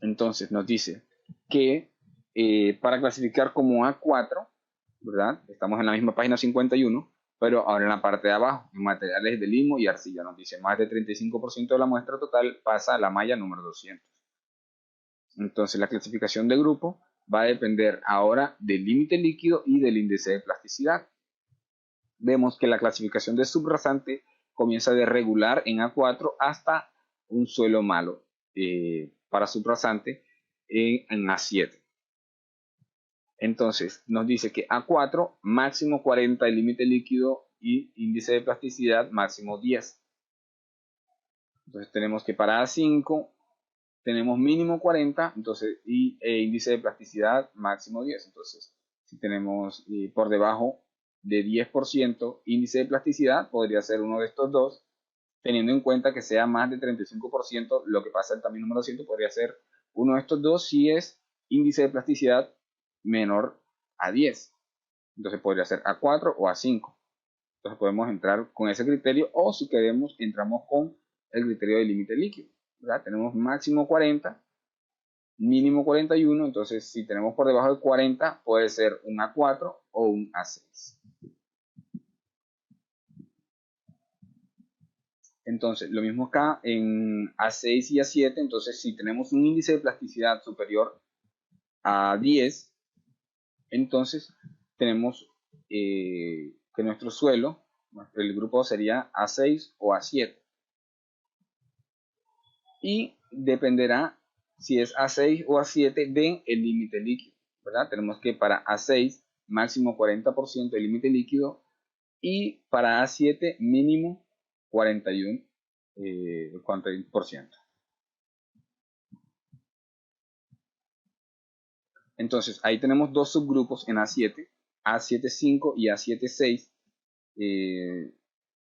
Entonces nos dice que para clasificar como A4, ¿verdad? Estamos en la misma página 51, pero ahora en la parte de abajo, en materiales de limo y arcilla, nos dice más de 35% de la muestra total pasa a la malla número 200. Entonces la clasificación de grupo va a depender ahora del límite líquido y del índice de plasticidad. Vemos que la clasificación de subrasante comienza de regular en A4 hasta un suelo malo para subrasante en A7. Entonces nos dice que A4 máximo 40 el límite líquido y índice de plasticidad máximo 10. Entonces tenemos que para A5 tenemos mínimo 40, entonces, y índice de plasticidad máximo 10. Entonces, si tenemos por debajo de 10% índice de plasticidad, podría ser uno de estos dos, teniendo en cuenta que sea más de 35%, lo que pasa el también número 100 podría ser uno de estos dos si es índice de plasticidad menor a 10. Entonces podría ser A4 o A5. Entonces podemos entrar con ese criterio o si queremos entramos con el criterio de límite líquido. ¿Verdad? Tenemos máximo 40, mínimo 41, entonces si tenemos por debajo de 40 puede ser un A4 o un A6. Entonces lo mismo acá en A6 y A7, entonces si tenemos un índice de plasticidad superior a 10, entonces tenemos que nuestro suelo, el grupo sería A6 o A7. Y dependerá si es A6 o A7 de el límite líquido, ¿verdad? Tenemos que para A6 máximo 40% de límite líquido y para A7 mínimo 41%. Entonces ahí tenemos dos subgrupos en A7, A7.5 y A7.6,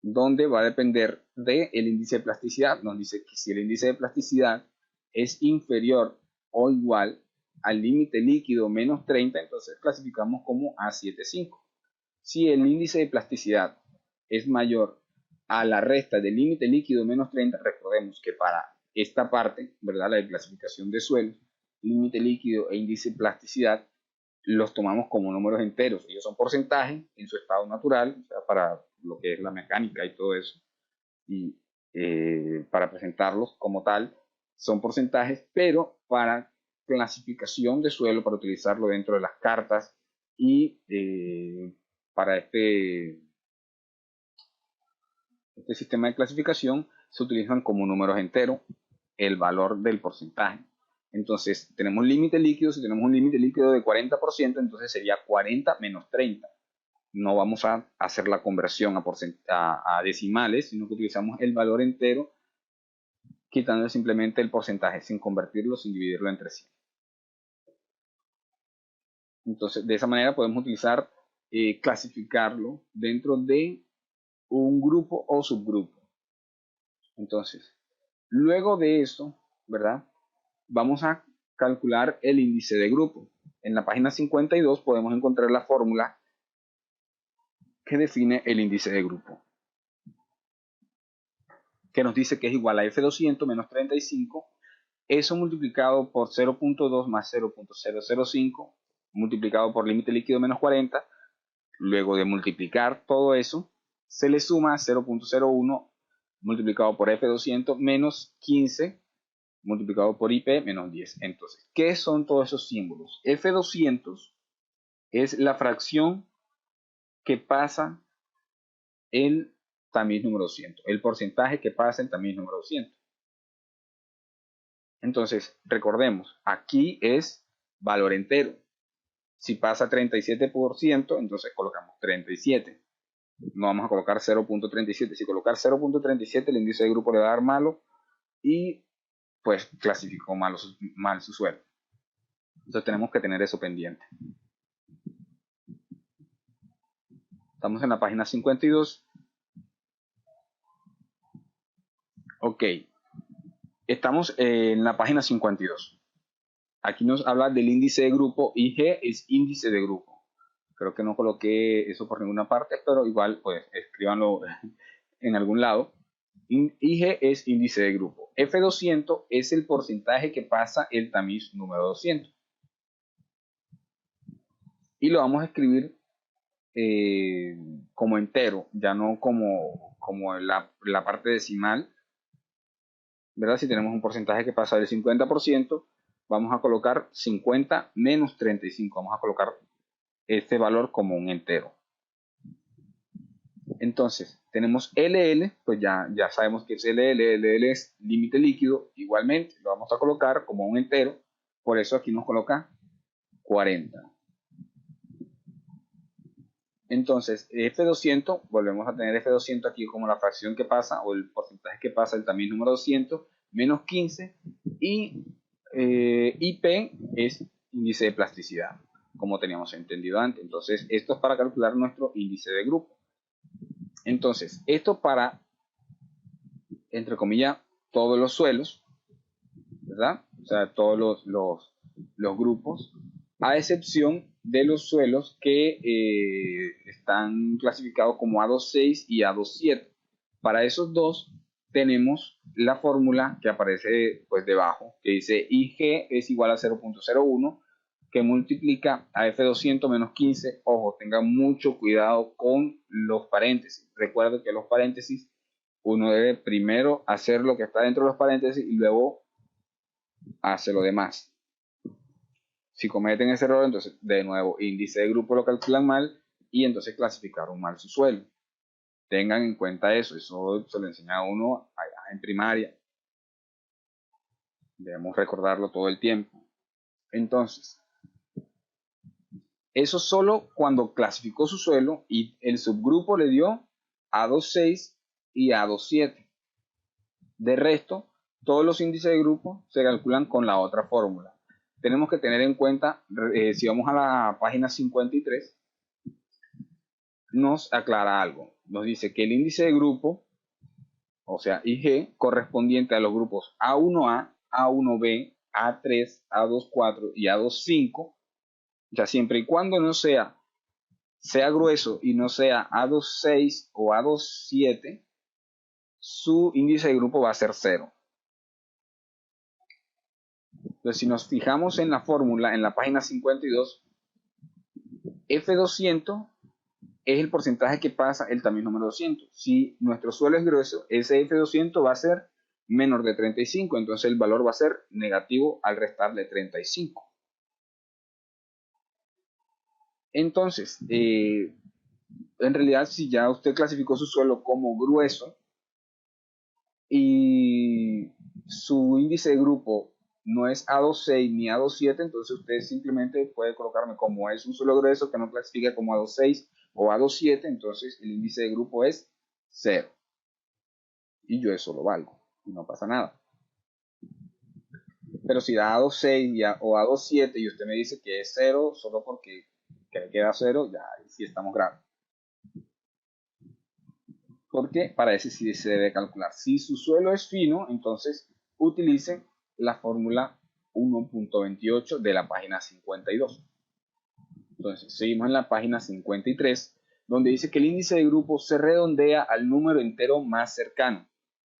donde va a depender del índice de plasticidad. Nos dice que si el índice de plasticidad es inferior o igual al límite líquido menos 30, entonces clasificamos como A7.5. Si el índice de plasticidad es mayor a la resta del límite líquido menos 30, recordemos que para esta parte, ¿verdad? La de clasificación de suelos, límite líquido e índice de plasticidad, los tomamos como números enteros. Ellos son porcentajes en su estado natural, o sea, para lo que es la mecánica y todo eso. Y para presentarlos como tal, son porcentajes, pero para clasificación de suelo, para utilizarlo dentro de las cartas y para este sistema de clasificación, se utilizan como números enteros el valor del porcentaje. Entonces, tenemos límite líquido. Si tenemos un límite líquido de 40%, entonces sería 40 menos 30. No vamos a hacer la conversión a decimales, sino que utilizamos el valor entero, quitando simplemente el porcentaje, sin convertirlo, sin dividirlo entre sí. Entonces, de esa manera podemos utilizar, clasificarlo dentro de un grupo o subgrupo. Entonces, luego de esto, ¿verdad? Vamos a calcular el índice de grupo. En la página 52 podemos encontrar la fórmula que define el índice de grupo, que nos dice que es igual a F200 menos 35, eso multiplicado por 0.2 más 0.005, multiplicado por límite líquido menos 40. Luego de multiplicar todo eso, se le suma 0.01 multiplicado por F200 menos 15 multiplicado por IP menos 10. Entonces, ¿qué son todos esos símbolos? F200 es la fracción que pasa el tamiz número 200, el porcentaje que pasa el tamiz número 200. Entonces, recordemos, aquí es valor entero. Si pasa 37%, entonces colocamos 37. No vamos a colocar 0.37. Si colocar 0.37, el índice de grupo le va a dar malo, y pues clasificó mal su suelo. Entonces tenemos que tener eso pendiente. Estamos en la página 52. Ok, estamos en la página 52. Aquí nos habla del índice de grupo. IG es índice de grupo. Creo que no coloqué eso por ninguna parte, pero igual pues escríbanlo en algún lado. IG es índice de grupo. F200 es el porcentaje que pasa el tamiz número 200. Y lo vamos a escribir como entero, ya no como la parte decimal, ¿verdad? Si tenemos un porcentaje que pasa del 50%, vamos a colocar 50 menos 35. Vamos a colocar este valor como un entero. Entonces, tenemos LL, pues ya sabemos que es LL. LL es límite líquido. Igualmente, lo vamos a colocar como un entero. Por eso aquí nos coloca 40. Entonces, F200, volvemos a tener F200 aquí como la fracción que pasa o el porcentaje que pasa el tamiz número 200 menos 15 y IP es índice de plasticidad, como teníamos entendido antes. Entonces, esto es para calcular nuestro índice de grupo. Entonces, esto para, entre comillas, todos los suelos, ¿verdad? O sea, todos los grupos, a excepción de los suelos que están clasificados como A26 y A27. Para esos dos tenemos la fórmula que aparece pues debajo, que dice IG es igual a 0.01, que multiplica a F200 menos 15. Ojo, tengan mucho cuidado con los paréntesis. Recuerden que los paréntesis, uno debe primero hacer lo que está dentro de los paréntesis y luego hace lo demás. Si cometen ese error, entonces de nuevo índice de grupo lo calculan mal y entonces clasificaron mal su suelo. Tengan en cuenta eso se lo enseña a uno allá en primaria. Debemos recordarlo todo el tiempo. Entonces, eso solo cuando clasificó su suelo y el subgrupo le dio A26 y A27. De resto, todos los índices de grupo se calculan con la otra fórmula. Tenemos que tener en cuenta, si vamos a la página 53, nos aclara algo. Nos dice que el índice de grupo, o sea, IG, correspondiente a los grupos A1A, A1B, A3, A24 y A25, ya siempre y cuando no sea grueso y no sea A26 o A27, su índice de grupo va a ser 0. Entonces, si nos fijamos en la fórmula, en la página 52, F200 es el porcentaje que pasa el tamiz número 200. Si nuestro suelo es grueso, ese F200 va a ser menor de 35, entonces el valor va a ser negativo al restarle 35. Entonces, en realidad, si ya usted clasificó su suelo como grueso y su índice de grupo no es A26 ni A27, entonces usted simplemente puede colocarme como es un suelo grueso que no clasifica como A26 o A27, entonces el índice de grupo es 0. Y yo eso lo valgo y no pasa nada. Pero si da A26 o A27 y usted me dice que es 0 solo porque cree que da 0, ya ahí sí estamos graves. Porque para ese sí se debe calcular. Si su suelo es fino, entonces utilice la fórmula 1.28 de la página 52. Entonces, seguimos en la página 53, donde dice que el índice de grupo se redondea al número entero más cercano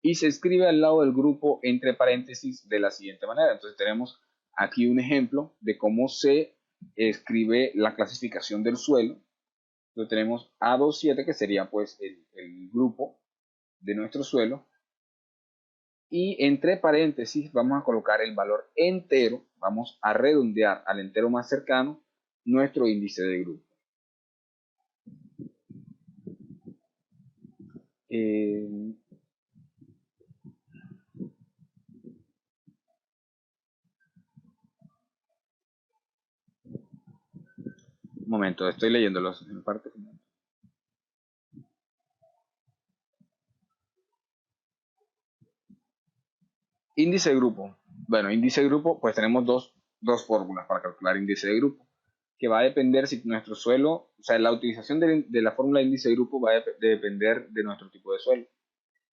y se escribe al lado del grupo entre paréntesis de la siguiente manera. Entonces, tenemos aquí un ejemplo de cómo se escribe la clasificación del suelo. Entonces, tenemos A27, que sería pues el grupo de nuestro suelo, y entre paréntesis vamos a colocar el valor entero, vamos a redondear al entero más cercano nuestro índice de grupo. Un momento, estoy leyéndolos en parte final. Índice de grupo. Bueno, índice de grupo, pues tenemos dos fórmulas para calcular índice de grupo, que va a depender si nuestro suelo, o sea, la utilización de la fórmula de índice de grupo va a depender de nuestro tipo de suelo.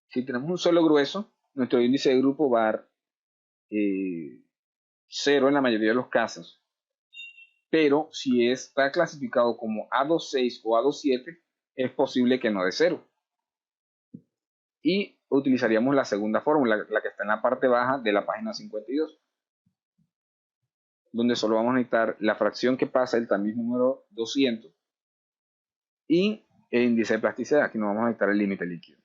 Si tenemos un suelo grueso, nuestro índice de grupo va a dar 0 en la mayoría de los casos, pero si está clasificado como A26 o A27, es posible que no dé 0. Y utilizaríamos la segunda fórmula, la que está en la parte baja de la página 52, donde solo vamos a necesitar la fracción que pasa el tamiz número 200 y el índice de plasticidad. Aquí no vamos a necesitar el límite líquido.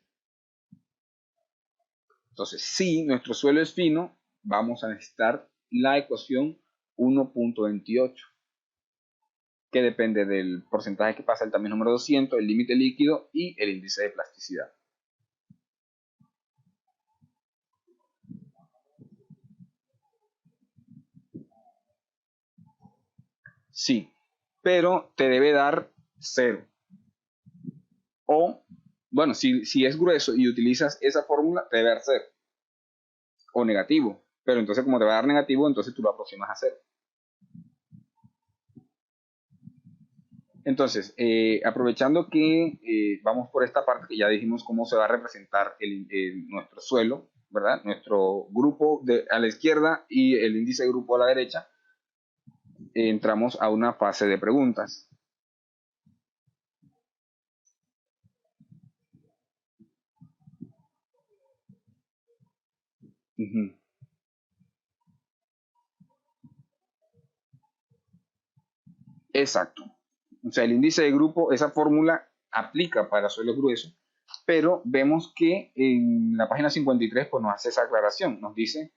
Entonces, si nuestro suelo es fino, vamos a necesitar la ecuación 1.28, que depende del porcentaje que pasa el tamiz número 200, el límite líquido y el índice de plasticidad. Sí, pero te debe dar 0. O, bueno, si es grueso y utilizas esa fórmula, te debe dar 0. O negativo. Pero entonces, como te va a dar negativo, entonces tú lo aproximas a 0. Entonces, aprovechando que vamos por esta parte que ya dijimos cómo se va a representar nuestro suelo, ¿verdad? Nuestro grupo a la izquierda y el índice de grupo a la derecha, entramos a una fase de preguntas. Uh-huh. Exacto. O sea, el índice de grupo, esa fórmula aplica para suelos gruesos, pero vemos que en la página 53 pues nos hace esa aclaración. Nos dice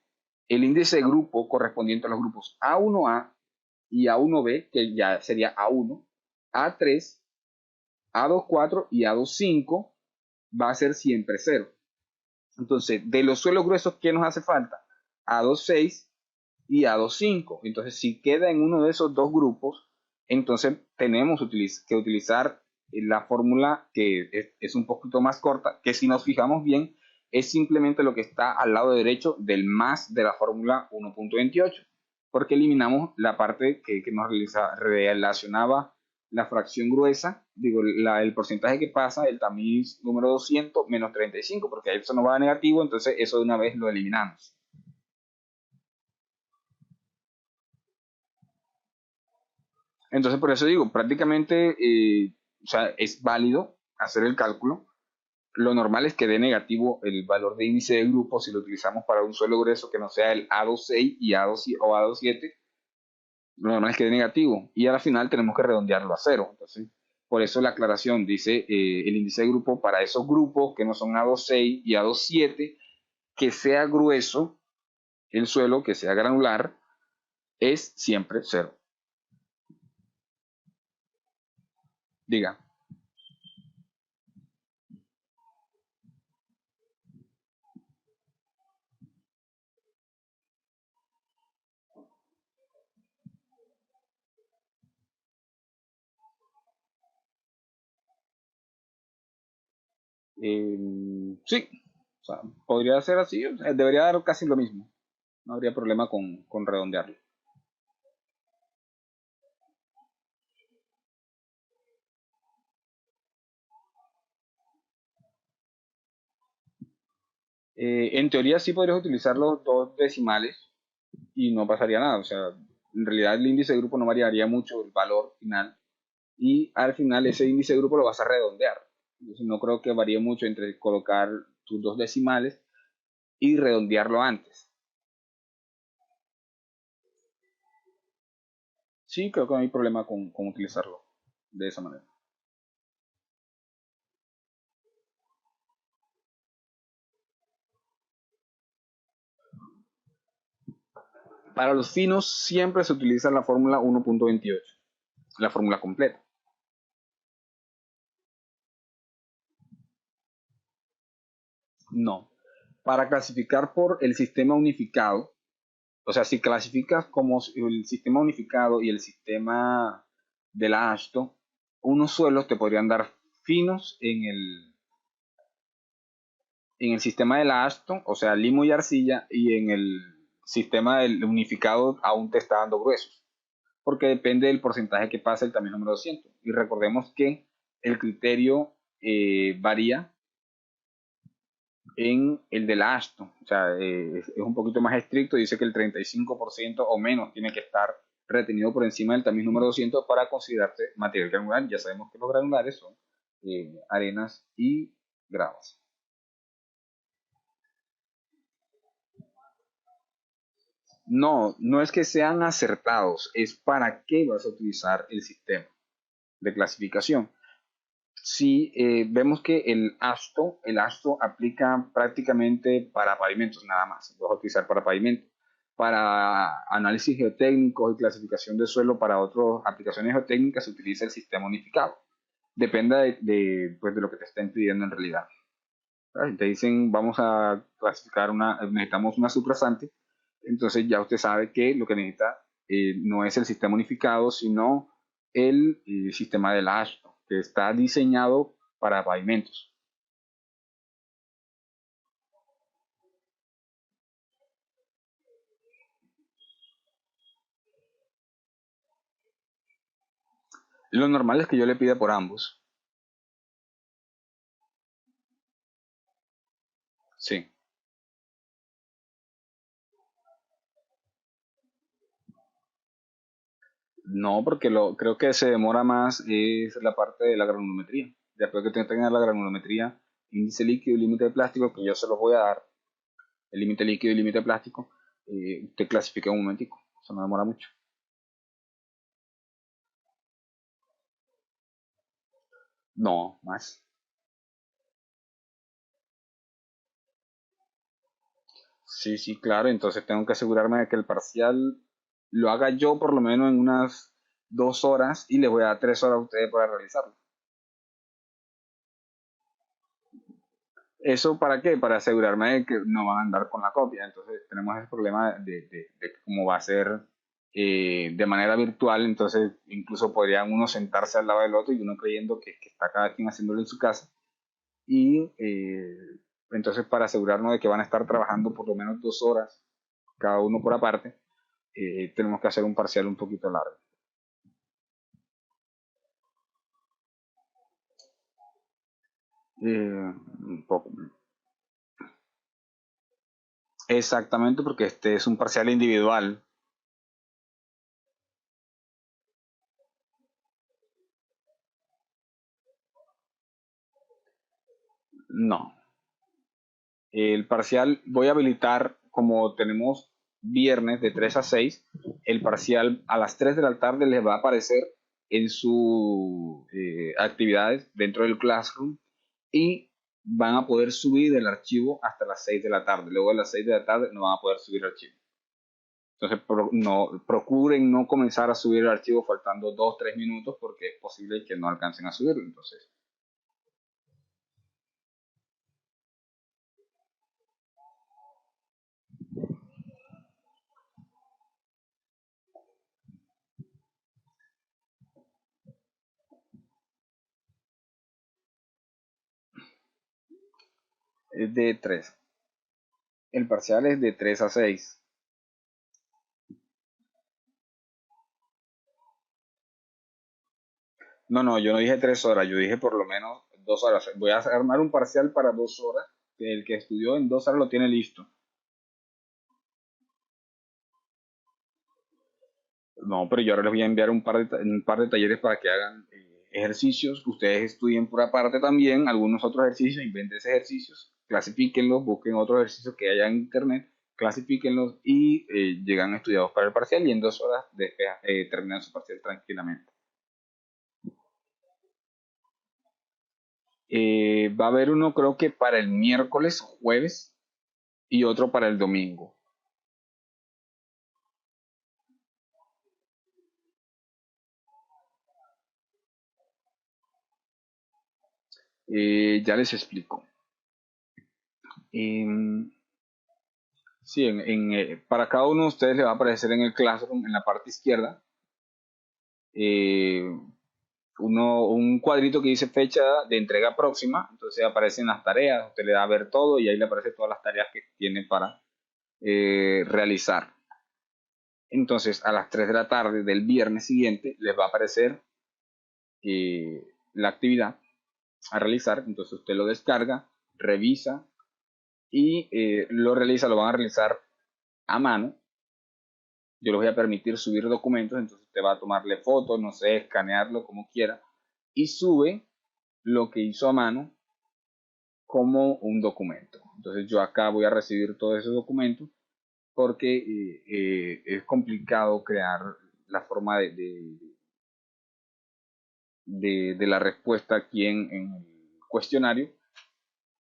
el índice de grupo correspondiente a los grupos A1A y A1B, que ya sería A1, A3, A24 y A25 va a ser siempre 0. Entonces, de los suelos gruesos, ¿qué nos hace falta? A26 y A25. Entonces, si queda en uno de esos dos grupos, entonces tenemos que utilizar la fórmula que es un poquito más corta, que si nos fijamos bien, es simplemente lo que está al lado derecho del más de la fórmula 1.28, porque eliminamos la parte que nos relacionaba la fracción gruesa, digo, el porcentaje que pasa, el tamiz número 200 menos 35, porque eso no va a negativo, entonces eso de una vez lo eliminamos. Entonces, por eso digo, prácticamente, o sea, es válido hacer el cálculo. Lo normal es que dé negativo el valor de índice de grupo si lo utilizamos para un suelo grueso que no sea el A26 y A2 o A27. Lo normal es que dé negativo. Y al final tenemos que redondearlo a 0. Entonces, por eso la aclaración dice el índice de grupo para esos grupos que no son A26 y A27, que sea grueso el suelo, que sea granular, es siempre 0. Diga. Sí, o sea, podría ser así, o sea, debería dar casi lo mismo. No habría problema con redondearlo. En teoría sí podrías utilizar los dos decimales y no pasaría nada. O sea, en realidad el índice de grupo no variaría mucho el valor final y al final ese índice de grupo lo vas a redondear. Entonces no creo que varíe mucho entre colocar tus dos decimales y redondearlo antes. Sí, creo que no hay problema con utilizarlo de esa manera. Para los finos siempre se utiliza la fórmula 1.28, la fórmula completa. No. Para clasificar por el sistema unificado, o sea, si clasificas como el sistema unificado y el sistema de la ASHTO, unos suelos te podrían dar finos en el sistema de la Ashton, o sea, limo y arcilla, y en el sistema del unificado aún te está dando gruesos, porque depende del porcentaje que pasa el también número 200. Y recordemos que el criterio varía en el de la Ashton, o sea, es un poquito más estricto, dice que el 35% o menos tiene que estar retenido por encima del tamiz número 200 para considerarse material granular. Ya sabemos que los granulares son arenas y gravas. No, no es que sean acertados, es para qué vas a utilizar el sistema de clasificación. Si vemos que el ASTO aplica prácticamente para pavimentos nada más, lo vas a utilizar para pavimento. Para análisis geotécnico y clasificación de suelo para otras aplicaciones geotécnicas se utiliza el sistema unificado. Depende pues, de lo que te estén pidiendo en realidad. Si te dicen vamos a clasificar necesitamos una suprasante, entonces ya usted sabe que lo que necesita no es el sistema unificado, sino el sistema del ASHTO, que está diseñado para pavimentos. Lo normal es que yo le pida por ambos. Sí. No, porque creo que se demora más es la parte de la granulometría. Después que tenga la granulometría, índice líquido y límite de plástico, que yo se los voy a dar, el límite líquido y límite de plástico, te clasifica un momentico. Eso no demora mucho. No, más. Sí, sí, claro. Entonces tengo que asegurarme de que el parcial lo haga yo por lo menos en unas 2 horas y les voy a dar 3 horas a ustedes para realizarlo. ¿Eso para qué? Para asegurarme de que no van a andar con la copia. Entonces tenemos ese problema de cómo va a ser de manera virtual. Entonces incluso podrían uno sentarse al lado del otro y uno creyendo que está cada quien haciéndolo en su casa. Y entonces para asegurarnos de que van a estar trabajando por lo menos 2 horas cada uno por aparte, tenemos que hacer un parcial un poquito largo. Un poco. Exactamente, porque este es un parcial individual. No. El parcial voy a habilitar, como tenemos viernes de 3 a 6, el parcial a las 3 de la tarde les va a aparecer en sus actividades dentro del Classroom y van a poder subir el archivo hasta las 6 de la tarde. Luego de las 6 de la tarde no van a poder subir el archivo. Entonces, procuren no comenzar a subir el archivo faltando 2 o 3 minutos porque es posible que no alcancen a subirlo. Entonces, es de 3. El parcial es de 3 a 6. No, no, yo no dije 3 horas, yo dije por lo menos 2 horas. Voy a armar un parcial para 2 horas, que el que estudió en 2 horas lo tiene listo. No, pero yo ahora les voy a enviar un par de talleres para que hagan ejercicios. Ustedes estudien por aparte también algunos otros ejercicios, inventen ejercicios, clasifíquenlos, busquen otros ejercicios que haya en internet, clasifíquenlos y llegan estudiados para el parcial y en 2 horas terminan su parcial tranquilamente. Va a haber uno creo que para el miércoles o jueves y otro para el domingo. Ya les explico. Em, sí, para cada uno de ustedes le va a aparecer en el Classroom, en la parte izquierda, eh, un cuadrito que dice fecha de entrega próxima, entonces aparecen las tareas, usted le da a ver todo y ahí le aparecen todas las tareas que tiene para realizar. Entonces a las 3 de la tarde del viernes siguiente les va a aparecer la actividad a realizar, entonces usted lo descarga, revisa y lo van a realizar a mano. Yo les voy a permitir subir documentos, entonces usted va a tomarle fotos, no sé, escanearlo como quiera y sube lo que hizo a mano como un documento. Entonces yo acá voy a recibir todos esos documentos porque es complicado crear la forma de la respuesta aquí en el cuestionario.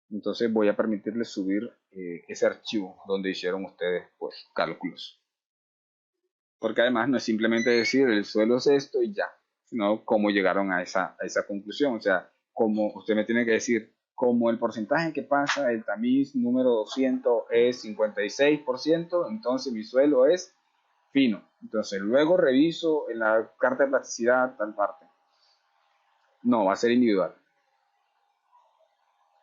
Entonces voy a permitirles subir ese archivo donde hicieron ustedes pues cálculos. Porque además no es simplemente decir el suelo es esto y ya, sino cómo llegaron a esa conclusión. O sea, como usted me tiene que decir, como el porcentaje que pasa el tamiz número 200 es 56%, entonces mi suelo es fino. Entonces luego reviso en la carta de plasticidad tal parte. No, va a ser individual.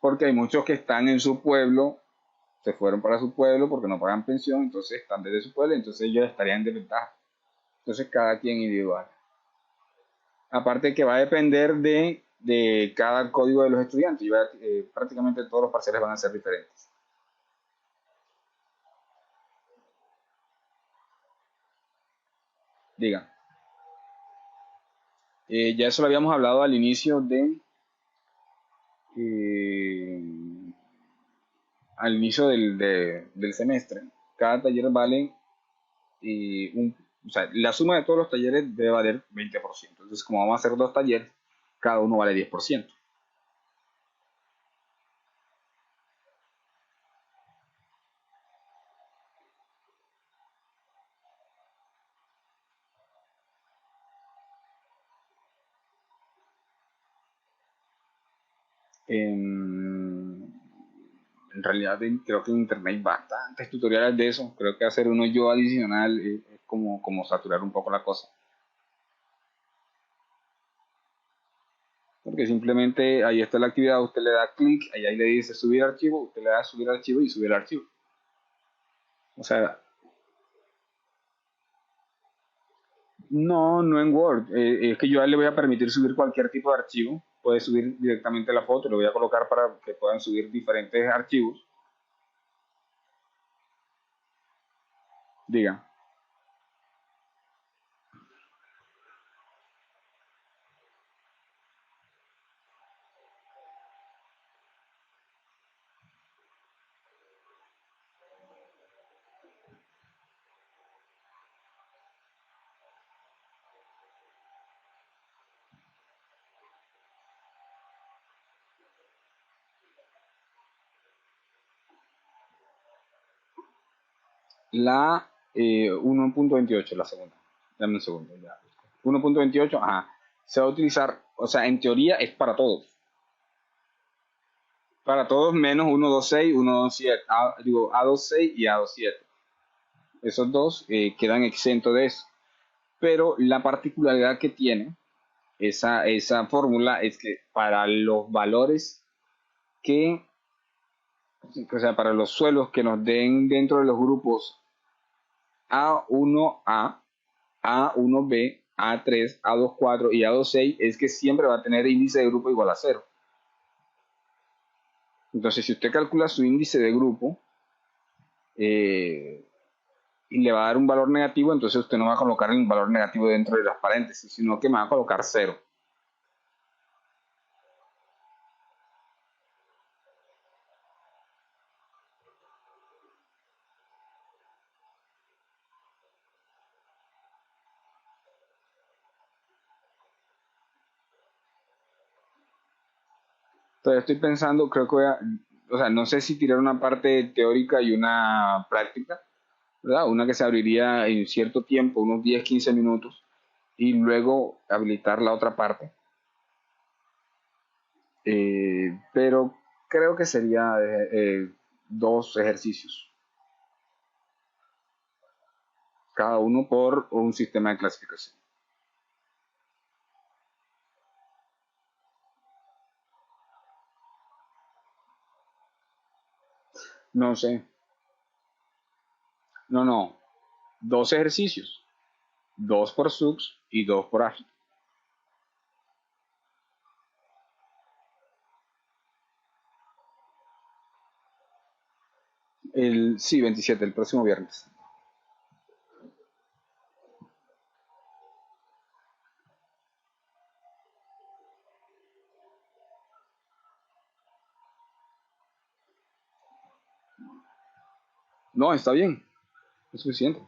Porque hay muchos que están en su pueblo, se fueron para su pueblo porque no pagan pensión, entonces están desde su pueblo, entonces ellos estarían en desventaja. Entonces cada quien individual. Aparte que va a depender de cada código de los estudiantes. Prácticamente todos los parciales van a ser diferentes. Diga. Ya eso lo habíamos hablado eh, al inicio del semestre. Cada taller vale o sea, la suma de todos los talleres debe valer 20%. Entonces, como vamos a hacer dos talleres, cada uno vale 10%. En realidad creo que en internet hay bastantes tutoriales de eso. Creo que hacer uno yo adicional es como saturar un poco la cosa. Porque simplemente ahí está la actividad, usted le da clic, ahí le dice subir archivo, usted le da subir archivo y subir archivo. O sea, no en Word. Es que yo le voy a permitir subir cualquier tipo de archivo. Puede subir directamente la foto, lo voy a colocar para que puedan subir diferentes archivos. Diga. La 1.28, la segunda. Dame un segundo. Ya. 1.28, ajá. Se va a utilizar, o sea, en teoría es para todos. Para todos menos 1.26, 1.27. Digo, A26 y A27. Esos dos quedan exentos de eso. Pero la particularidad que tiene esa fórmula es que para los valores que, o sea, para los suelos que nos den dentro de los grupos A1A, A1B, A3, A24 y A26, es que siempre va a tener índice de grupo igual a cero. Entonces, si usted calcula su índice de grupo y le va a dar un valor negativo, entonces usted no va a colocar el valor negativo dentro de las paréntesis, sino que me va a colocar cero. Entonces estoy pensando, creo que o sea, no sé si tirar una parte teórica y una práctica, ¿verdad? Una que se abriría en cierto tiempo, unos 10, 15 minutos, y luego habilitar la otra parte. Pero creo que sería dos ejercicios, cada uno por un sistema de clasificación. No sé, no, dos ejercicios, dos por SUX y dos por AFT. Sí, 27, el próximo viernes. No, está bien, es suficiente.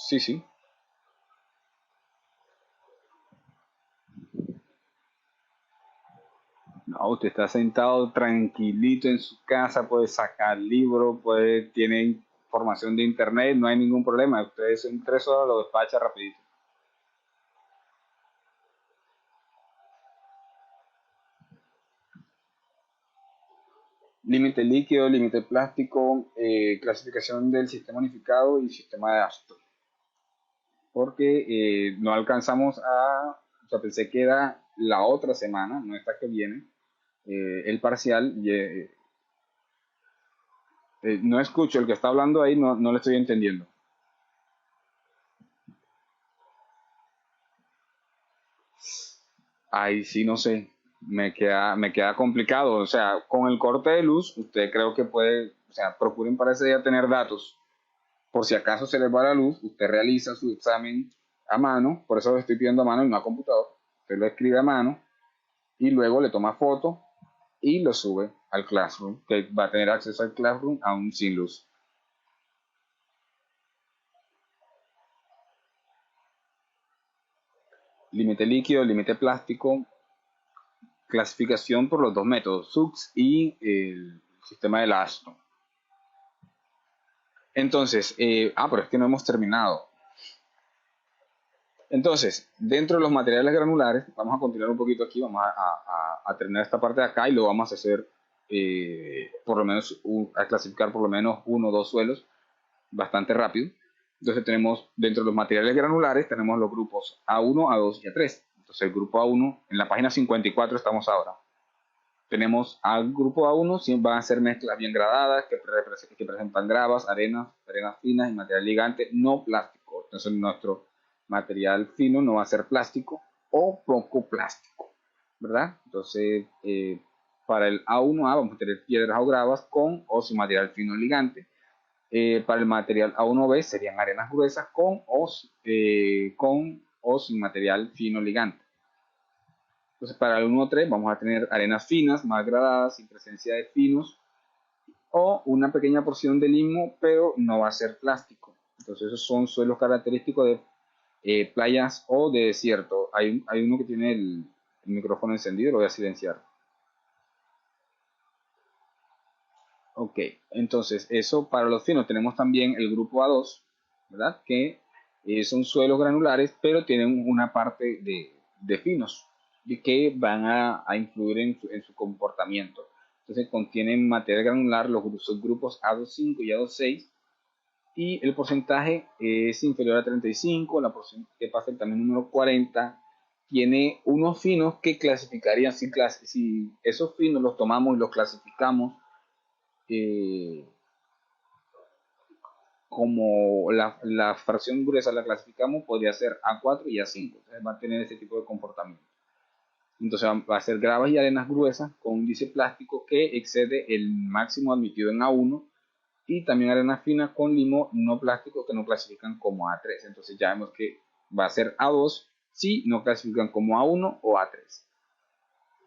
Sí, sí. No, usted está sentado tranquilito en su casa, puede sacar libro, tiene información de internet, no hay ningún problema. Usted en 3 horas lo despacha rapidito. Límite líquido, límite plástico, clasificación del sistema unificado y sistema de Astor. Porque no alcanzamos o sea, pensé que era la otra semana, no esta que viene, el parcial. No escucho, el que está hablando ahí no le estoy entendiendo. Ahí sí, no sé, me queda complicado. O sea, con el corte de luz, usted creo que puede, o sea, procuren para ese día tener datos. Por si acaso se les va la luz, usted realiza su examen a mano, por eso lo estoy pidiendo a mano y no a computador. Usted lo escribe a mano y luego le toma foto y lo sube al Classroom, que va a tener acceso al Classroom aún sin luz. Límite líquido, límite plástico, clasificación por los dos métodos, SUX y el sistema de Laston. Entonces, pero es que no hemos terminado. Entonces, dentro de los materiales granulares, vamos a continuar un poquito aquí, vamos a terminar esta parte de acá y lo vamos a hacer, por lo menos, a clasificar por lo menos uno o dos suelos bastante rápido. Entonces tenemos, dentro de los materiales granulares, tenemos los grupos A1, A2 y A3. Entonces el grupo A1, en la página 54 estamos ahora. Tenemos al grupo A1, van a ser mezclas bien gradadas, que presentan gravas, arenas finas y material ligante no plástico. Entonces nuestro material fino no va a ser plástico o poco plástico, ¿verdad? Entonces, para el A1A vamos a tener piedras o gravas con o sin material fino ligante. Para el material A1B serían arenas gruesas con o sin material fino ligante. Entonces, para el 1-3 vamos a tener arenas finas, más gradadas, sin presencia de finos, o una pequeña porción de limo, pero no va a ser plástico. Entonces, esos son suelos característicos de playas o de desierto. Hay uno que tiene el micrófono encendido, lo voy a silenciar. Ok, entonces eso para los finos. Tenemos también el grupo A2, ¿verdad? Que son suelos granulares, pero tienen una parte de finos y que van a influir en su comportamiento. Entonces contienen material granular, los subgrupos A25 y A26, y el porcentaje es inferior a 35, la porción que pasa el también número 40, tiene unos finos que clasificarían, si esos finos los tomamos y los clasificamos, eh, como la fracción gruesa la clasificamos, podría ser A4 y A5. Entonces va a tener ese tipo de comportamiento. Entonces va a ser gravas y arenas gruesas con índice plástico que excede el máximo admitido en A1, y también arenas finas con limo no plástico que no clasifican como A3. Entonces ya vemos que va a ser A2 si no clasifican como A1 o A3,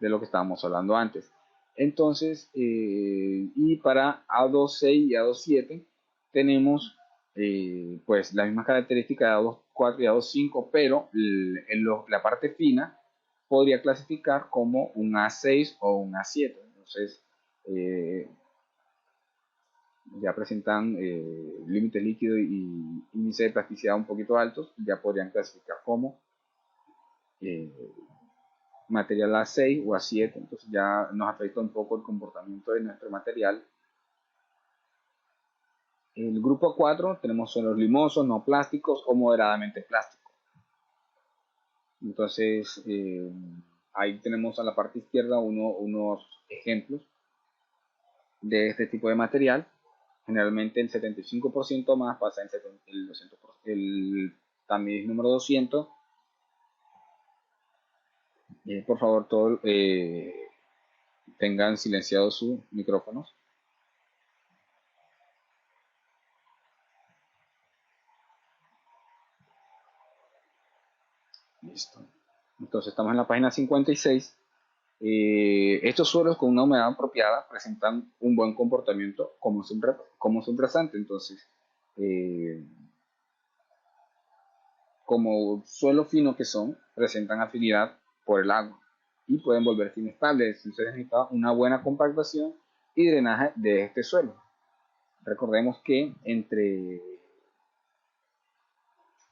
de lo que estábamos hablando antes. Entonces, y para A2.6 y A2.7 tenemos pues las mismas características de A2.4 y A2.5, pero la parte fina podría clasificar como un A6 o un A7. Entonces, eh, ya presentan límites líquidos y índice de plasticidad un poquito altos, ya podrían clasificar como eh, material A6 o A7. Entonces ya nos afecta un poco el comportamiento de nuestro material. El grupo 4 tenemos suelos limosos, no plásticos o moderadamente plásticos. Entonces, ahí tenemos a la parte izquierda unos ejemplos de este tipo de material. Generalmente el 75% más pasa en el 200%. El tamiz número 200. Por favor, todos tengan silenciados sus micrófonos. Listo. Entonces estamos en la página 56. Estos suelos con una humedad apropiada presentan un buen comportamiento como subrazante. Entonces, eh, como suelo fino que son, presentan afinidad por el agua y pueden volverse inestables. Entonces necesita una buena compactación y drenaje de este suelo. Recordemos que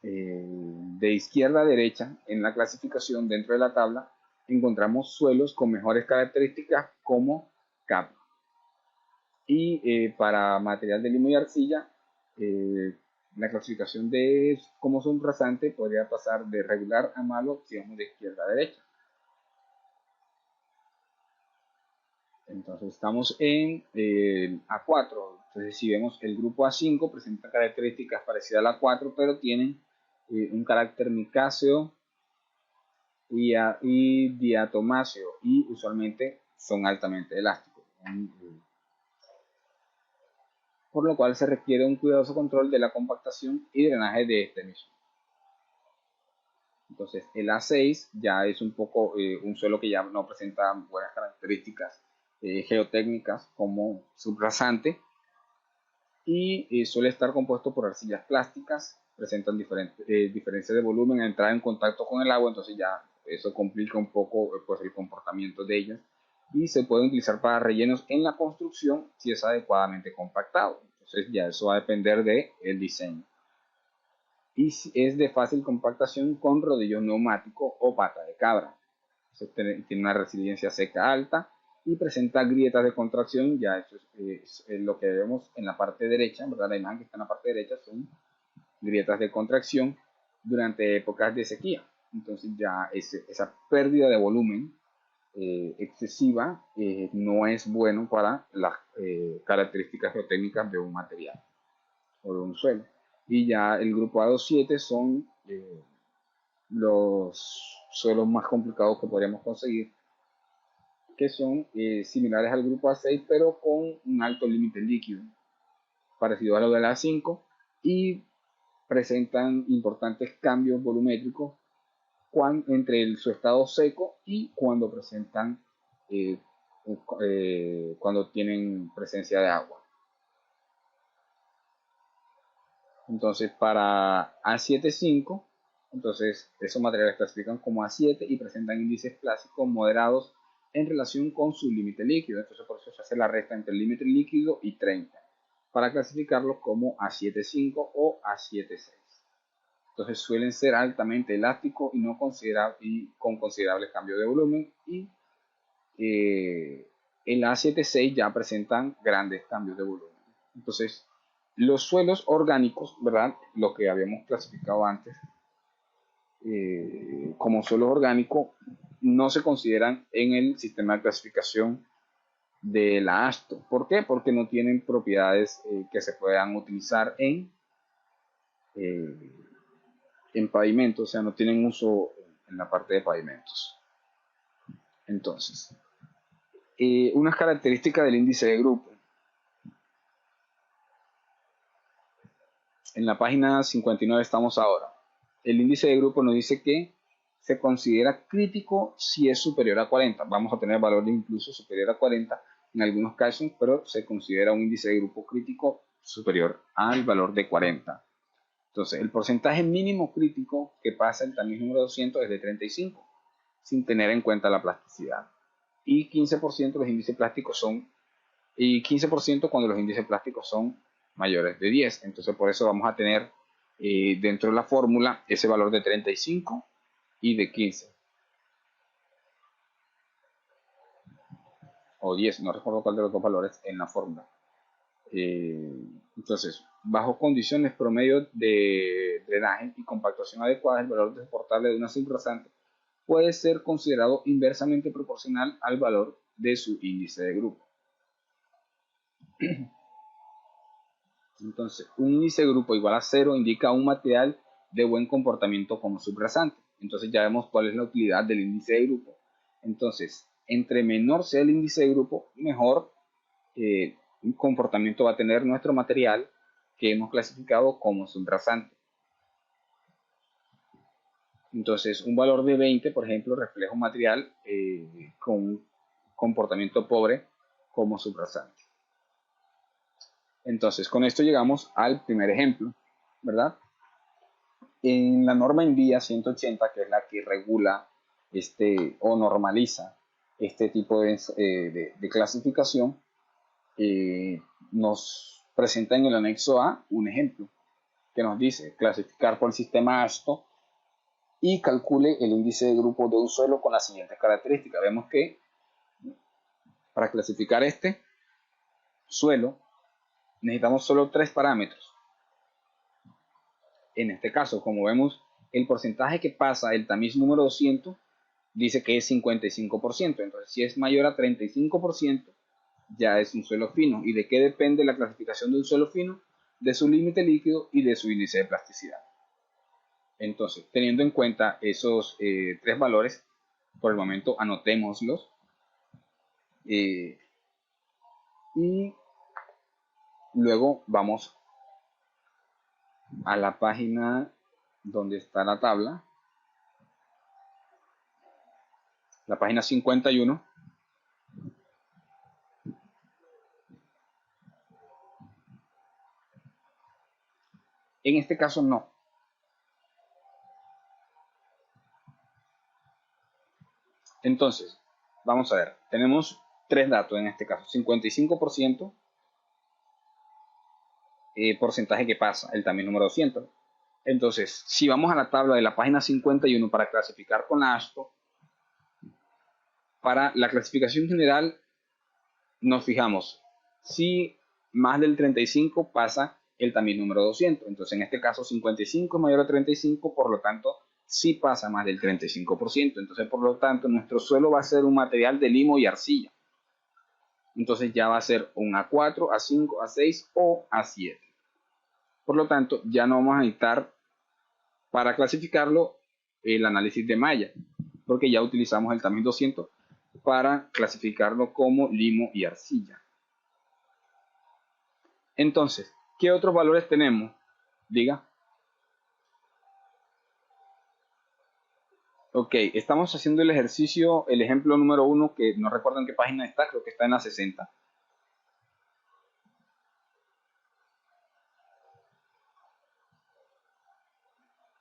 de izquierda a derecha en la clasificación dentro de la tabla encontramos suelos con mejores características como CAP. Y para material de limo y arcilla, eh, la clasificación de como subrazante podría pasar de regular a malo si vamos de izquierda a derecha. Entonces estamos en A4. Entonces si vemos el grupo A5 presenta características parecidas a la A4, pero tienen un carácter micáceo y diatomáceo y usualmente son altamente elásticos. Por lo cual se requiere un cuidadoso control de la compactación y drenaje de este mismo. Entonces el A6 ya es un poco un suelo que ya no presenta buenas características geotécnicas como subrasante y suele estar compuesto por arcillas plásticas, presentan diferencias de volumen al entrar en contacto con el agua, entonces ya eso complica un poco pues, el comportamiento de ellas y se puede utilizar para rellenos en la construcción si es adecuadamente compactado. Entonces ya eso va a depender del diseño. Y es de fácil compactación con rodillo neumático o pata de cabra. Tiene una resiliencia seca alta y presenta grietas de contracción. Ya eso es lo que vemos en la parte derecha, ¿verdad? La imagen que está en la parte derecha son grietas de contracción durante épocas de sequía. Entonces ya esa pérdida de volumen excesiva no es bueno para las características geotécnicas de un material o de un suelo. Y ya el grupo A27 son los suelos más complicados que podríamos conseguir, que son similares al grupo A6, pero con un alto límite líquido, parecido a lo del A5, y presentan importantes cambios volumétricos entre su estado seco y cuando presentan eh, cuando tienen presencia de agua. Entonces para A75, entonces esos materiales clasifican como A7 y presentan índices clásicos moderados en relación con su límite líquido. Entonces por eso se hace la resta entre el límite líquido y 30 para clasificarlos como A75 o A76. Entonces suelen ser altamente elásticos y, y con considerable cambio de volumen y en la 7.6 ya presentan grandes cambios de volumen. Entonces, los suelos orgánicos, ¿verdad? Lo que habíamos clasificado antes como suelos orgánicos, no se consideran en el sistema de clasificación de la ASTO. ¿Por qué? Porque no tienen propiedades que se puedan utilizar eh, en pavimento, o sea, no tienen uso en la parte de pavimentos. Entonces, unas características del índice de grupo. En la página 59 estamos ahora. El índice de grupo nos dice que se considera crítico si es superior a 40. Vamos a tener valor incluso superior a 40 en algunos casos, pero se considera un índice de grupo crítico superior al valor de 40. Entonces, el porcentaje mínimo crítico que pasa el tamiz número 200 es de 35, sin tener en cuenta la plasticidad. Y 15% los índices plásticos son, y 15% cuando los índices plásticos son mayores de 10. Entonces, por eso vamos a tener dentro de la fórmula ese valor de 35 y de 15. O 10, no recuerdo cuál de los dos valores en la fórmula. Entonces, bajo condiciones promedio de drenaje y compactación adecuada, el valor soportable de una subrasante puede ser considerado inversamente proporcional al valor de su índice de grupo. Entonces, un índice de grupo igual a 0 indica un material de buen comportamiento como subrasante. Entonces ya vemos cuál es la utilidad del índice de grupo. Entonces, entre menor sea el índice de grupo, mejor comportamiento va a tener nuestro material que hemos clasificado como subrasante. Entonces, un valor de 20, por ejemplo, refleja un material con un comportamiento pobre como subrasante. Entonces, con esto llegamos al primer ejemplo, ¿verdad? En la norma ENVIA 180, que es la que regula o normaliza este tipo de clasificación, nos presenta en el anexo A un ejemplo que nos dice clasificar por el sistema ASTO y calcule el índice de grupo de un suelo con las siguientes características. Vemos que para clasificar este suelo necesitamos solo 3 parámetros. En este caso, como vemos, el porcentaje que pasa el tamiz número 200 dice que es 55%. Entonces, si es mayor a 35%, ya es un suelo fino. ¿Y de qué depende la clasificación de un suelo fino? De su límite líquido y de su índice de plasticidad. Entonces, teniendo en cuenta esos 3 valores, por el momento anotémoslos. Y luego vamos a la página donde está la tabla, la página 51. En este caso no. Entonces, vamos a ver, tenemos 3 datos en este caso, 55%, porcentaje que pasa, el tamiz número 200. Entonces, si vamos a la tabla de la página 51 para clasificar con la ASTO, para la clasificación general nos fijamos si más del 35 pasa el tamiz número 200. Entonces, en este caso 55 es mayor a 35, por lo tanto, sí pasa más del 35%. Entonces, por lo tanto, nuestro suelo va a ser un material de limo y arcilla. Entonces ya va a ser un A4, A5, A6 o A7. Por lo tanto, ya no vamos a necesitar para clasificarlo el análisis de malla, porque ya utilizamos el tamiz 200 para clasificarlo como limo y arcilla. Entonces, ¿qué otros valores tenemos? Diga. Ok, estamos haciendo el ejercicio, el ejemplo número 1, que no recuerdo en qué página está, creo que está en la 60.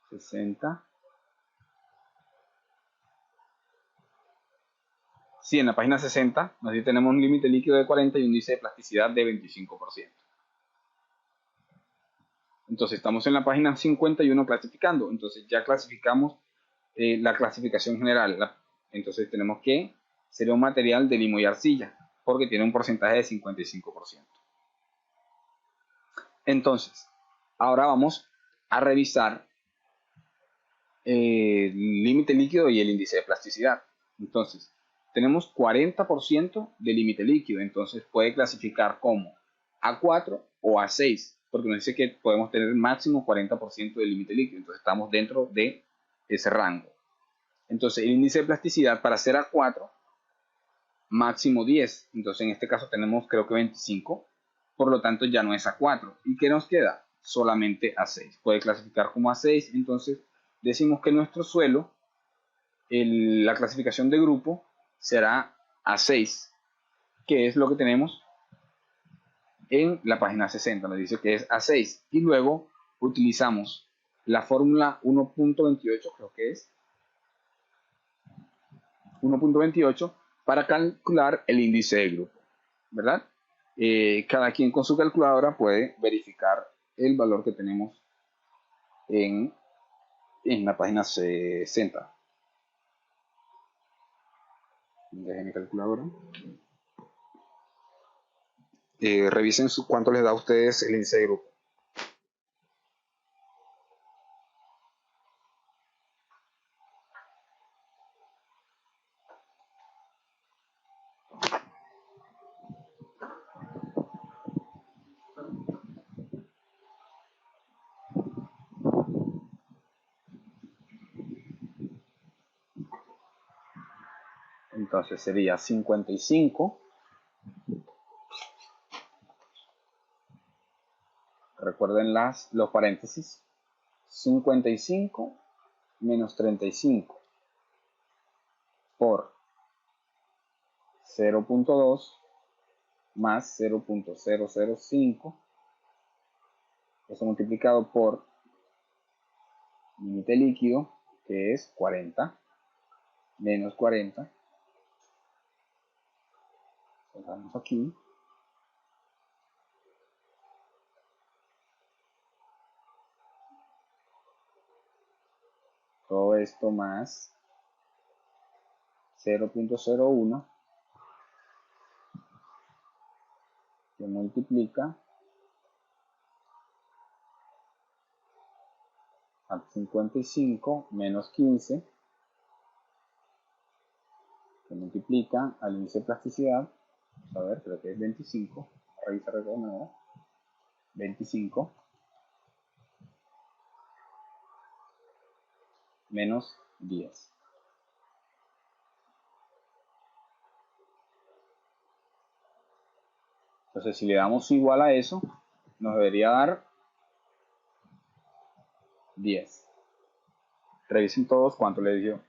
60. Sí, en la página 60, así tenemos un límite líquido de 40 y un índice de plasticidad de 25%. Entonces estamos en la página 51 clasificando. Entonces ya clasificamos la clasificación general. Entonces tenemos que sería un material de limo y arcilla, porque tiene un porcentaje de 55%. Entonces, ahora vamos a revisar el límite líquido y el índice de plasticidad. Entonces, tenemos 40% de límite líquido, entonces puede clasificar como A4 o A6, porque nos dice que podemos tener máximo 40% de límite líquido, entonces estamos dentro de ese rango. Entonces, el índice de plasticidad para ser A4, máximo 10, entonces en este caso tenemos creo que 25, por lo tanto ya no es A4. ¿Y qué nos queda? Solamente A6. Puede clasificar como A6, entonces decimos que nuestro suelo, la clasificación de grupo será A6, que es lo que tenemos en la página 60, nos dice que es A6, y luego utilizamos la fórmula 1.28, creo que es 1.28, para calcular el índice de grupo, ¿verdad? Cada quien con su calculadora puede verificar el valor que tenemos en la página 60. Dejen mi calculadora. Revisen cuánto les da a ustedes el índice de grupo. Entonces sería 55. Recuerden los paréntesis. 55 menos 35 por 0.2 más 0.005. Eso multiplicado por límite líquido, que es 40, menos 40. Cerramos aquí. Todo esto más 0.01 que multiplica a 55 menos 15 que multiplica al índice de plasticidad. Vamos a ver, creo que es 25. Revisar de nuevo. 25 menos 10. Entonces, si le damos igual a eso, nos debería dar 10. Revisen todos cuánto les dio.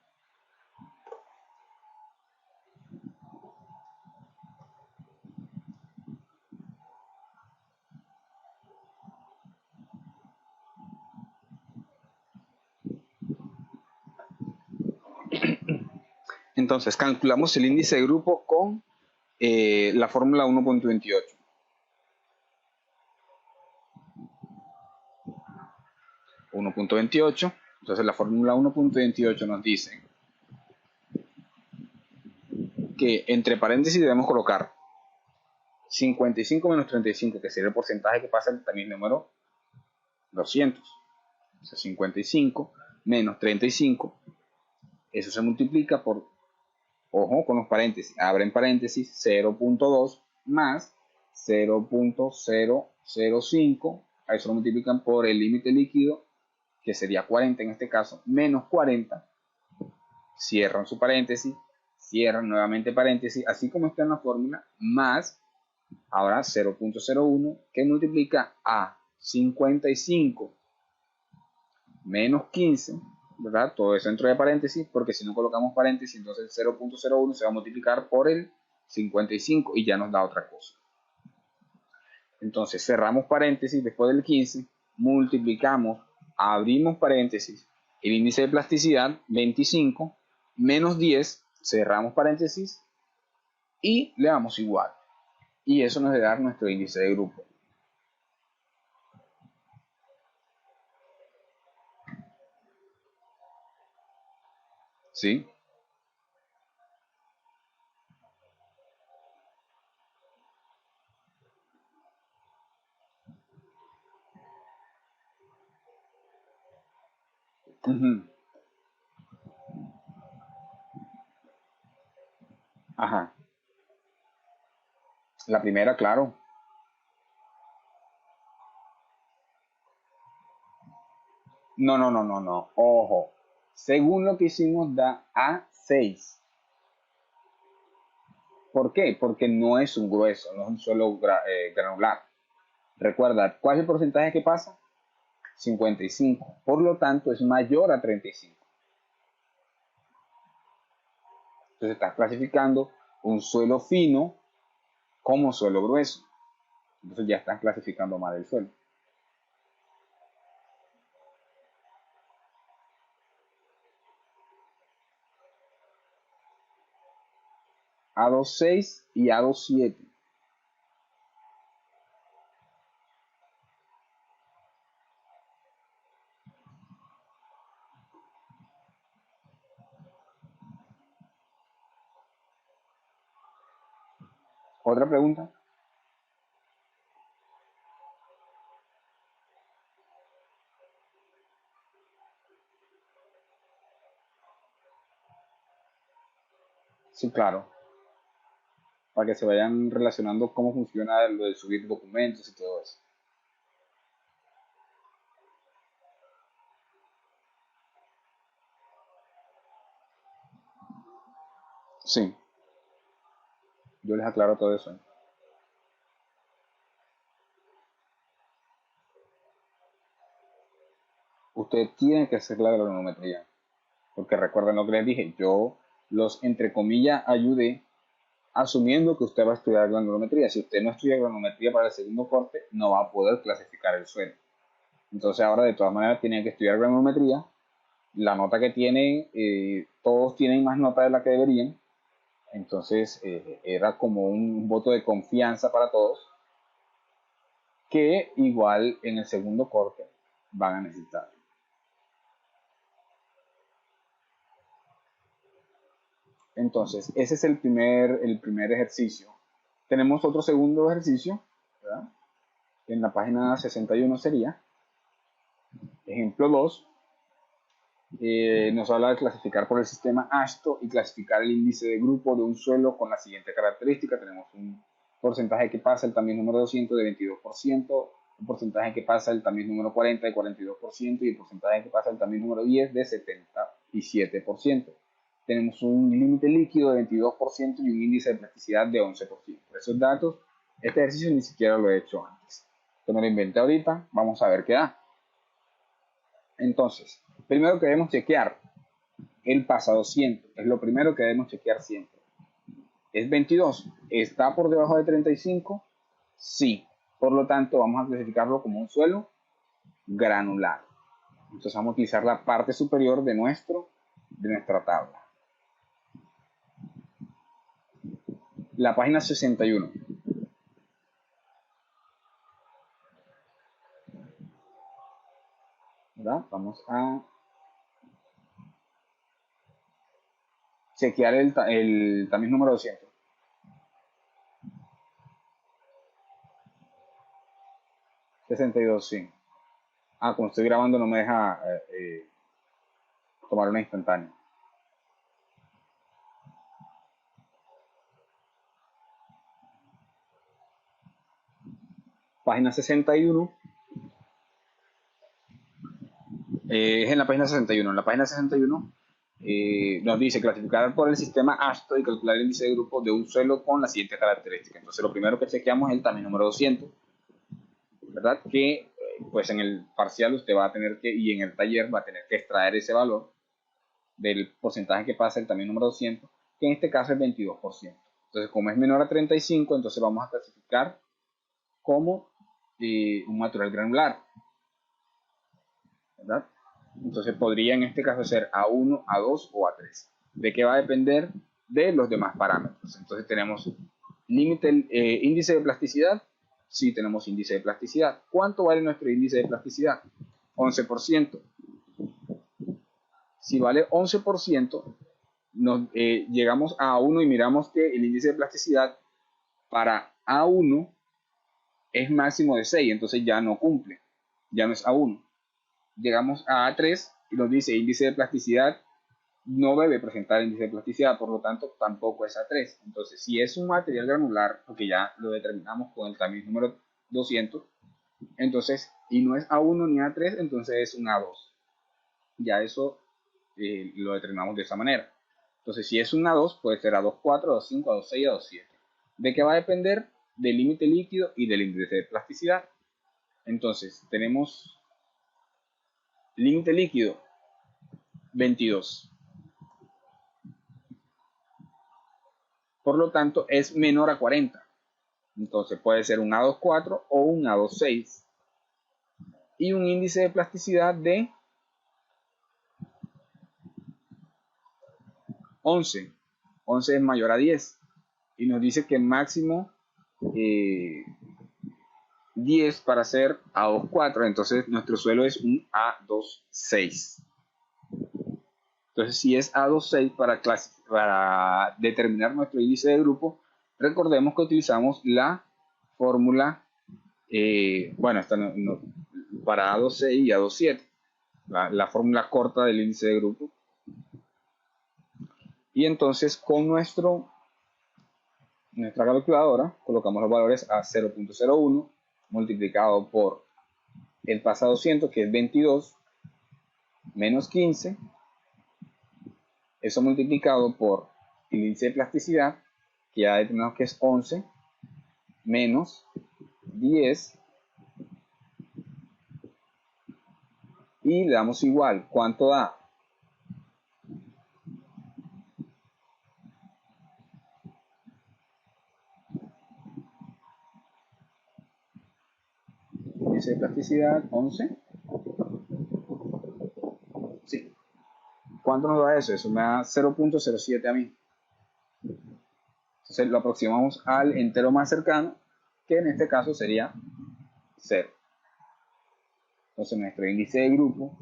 Entonces, calculamos el índice de grupo con la fórmula 1.28. 1.28. Entonces, la fórmula 1.28 nos dice que entre paréntesis debemos colocar 55 menos 35, que sería el porcentaje que pasa también el número 200. O sea, 55 menos 35. Eso se multiplica por, ojo con los paréntesis, abren paréntesis, 0.2 más 0.005. A eso lo multiplican por el límite líquido, que sería 40 en este caso, menos 40. Cierran su paréntesis, cierran nuevamente paréntesis, así como está en la fórmula, más ahora 0.01 que multiplica a 55 menos 15, ¿verdad? Todo eso dentro de paréntesis, porque si no colocamos paréntesis, entonces el 0.01 se va a multiplicar por el 55 y ya nos da otra cosa. Entonces cerramos paréntesis después del 15, multiplicamos, abrimos paréntesis, el índice de plasticidad 25 menos 10, cerramos paréntesis y le damos igual. Y eso nos da nuestro índice de grupo. ¿Sí? Uh-huh. Ajá. La primera, claro. No. Ojo. Según lo que hicimos da A6. ¿Por qué? Porque no es un grueso, no es un suelo granular. Recuerda, ¿cuál es el porcentaje que pasa? 55. Por lo tanto, es mayor a 35. Entonces estás clasificando un suelo fino como suelo grueso. Entonces ya estás clasificando mal el suelo. A26 y A27. ¿Otra pregunta? Sí, claro. Para que se vayan relacionando cómo funciona lo de subir documentos y todo eso. Sí. Yo les aclaro todo eso. Usted tiene que hacer la granulometría, porque recuerden lo que les dije, yo los entre comillas ayudé asumiendo que usted va a estudiar granulometría. Si usted no estudia granulometría para el segundo corte, no va a poder clasificar el suelo. Entonces ahora de todas maneras tienen que estudiar granulometría. La nota que tienen, todos tienen más nota de la que deberían. Entonces era como un voto de confianza para todos, que igual en el segundo corte van a necesitar. Entonces, ese es el primer ejercicio. Tenemos otro segundo ejercicio, ¿verdad? En la página 61 sería, ejemplo 2, nos habla de clasificar por el sistema ASTO y clasificar el índice de grupo de un suelo con la siguiente característica. Tenemos un porcentaje que pasa el tamiz número 200 de 22%, un porcentaje que pasa el tamiz número 40 de 42% y el porcentaje que pasa el tamiz número 10 de 77%. Tenemos un límite líquido de 22% y un índice de plasticidad de 11%. Esos datos, este ejercicio ni siquiera lo he hecho antes. Yo me lo inventé ahorita, vamos a ver qué da. Entonces, primero que debemos chequear el PASA 200, es lo primero que debemos chequear siempre. Es 22, ¿está por debajo de 35? Sí, por lo tanto vamos a clasificarlo como un suelo granular. Entonces vamos a utilizar la parte superior de nuestra tabla. La página 61. ¿Verdad? Vamos a chequear el tamiz número 200. 62, sí. Como estoy grabando no me deja tomar una instantánea. Página 61. Es en la página 61. En la página 61 nos dice clasificar por el sistema ASTO y calcular el índice de grupo de un suelo con la siguiente característica. Entonces lo primero que chequeamos es el tamiz número 200, ¿verdad? Que pues en el parcial usted va a tener que, y en el taller va a tener que extraer ese valor del porcentaje que pasa el tamiz número 200, que en este caso es 22%. Entonces como es menor a 35, entonces vamos a clasificar como un material granular, ¿verdad? Entonces podría en este caso ser A1, A2 o A3. ¿De qué va a depender? De los demás parámetros. Entonces tenemos límite, índice de plasticidad. Sí, tenemos índice de plasticidad. ¿Cuánto vale nuestro índice de plasticidad? 11%. Si vale 11%, llegamos a A1 y miramos que el índice de plasticidad para A1 es máximo de 6, entonces ya no cumple, ya no es A1. Llegamos a A3 y nos dice índice de plasticidad no debe presentar índice de plasticidad, por lo tanto tampoco es A3. Entonces, si es un material granular, porque ya lo determinamos con el tamiz número 200, entonces, y no es A1 ni A3, entonces es un A2. Ya eso lo determinamos de esa manera. Entonces, si es un A2, puede ser A2.4, A2.5, A2.6, A2.7. ¿De qué va a depender? Del límite líquido y del índice de plasticidad. Entonces, tenemos límite líquido 22. Por lo tanto, es menor a 40. Entonces puede ser un A2.4 o un A2.6. Y un índice de plasticidad de 11. 11 es mayor a 10. Y nos dice que máximo 10 para ser A2.4. Entonces nuestro suelo es un A2.6. Entonces si es A2.6 para determinar nuestro índice de grupo, recordemos que utilizamos la fórmula, bueno, esta para A2.6 y A2.7. La fórmula corta del índice de grupo. Y entonces con nuestra calculadora colocamos los valores a 0.01 multiplicado por el PASA 200, que es 22, menos 15, eso multiplicado por el índice de plasticidad, que ya determinamos que es 11, menos 10, y le damos igual. ¿Cuánto da? Índice de plasticidad, 11. Sí. ¿Cuánto nos da eso? Eso me da 0.07 a mí. Entonces lo aproximamos al entero más cercano, que en este caso sería 0. Entonces nuestro índice de grupo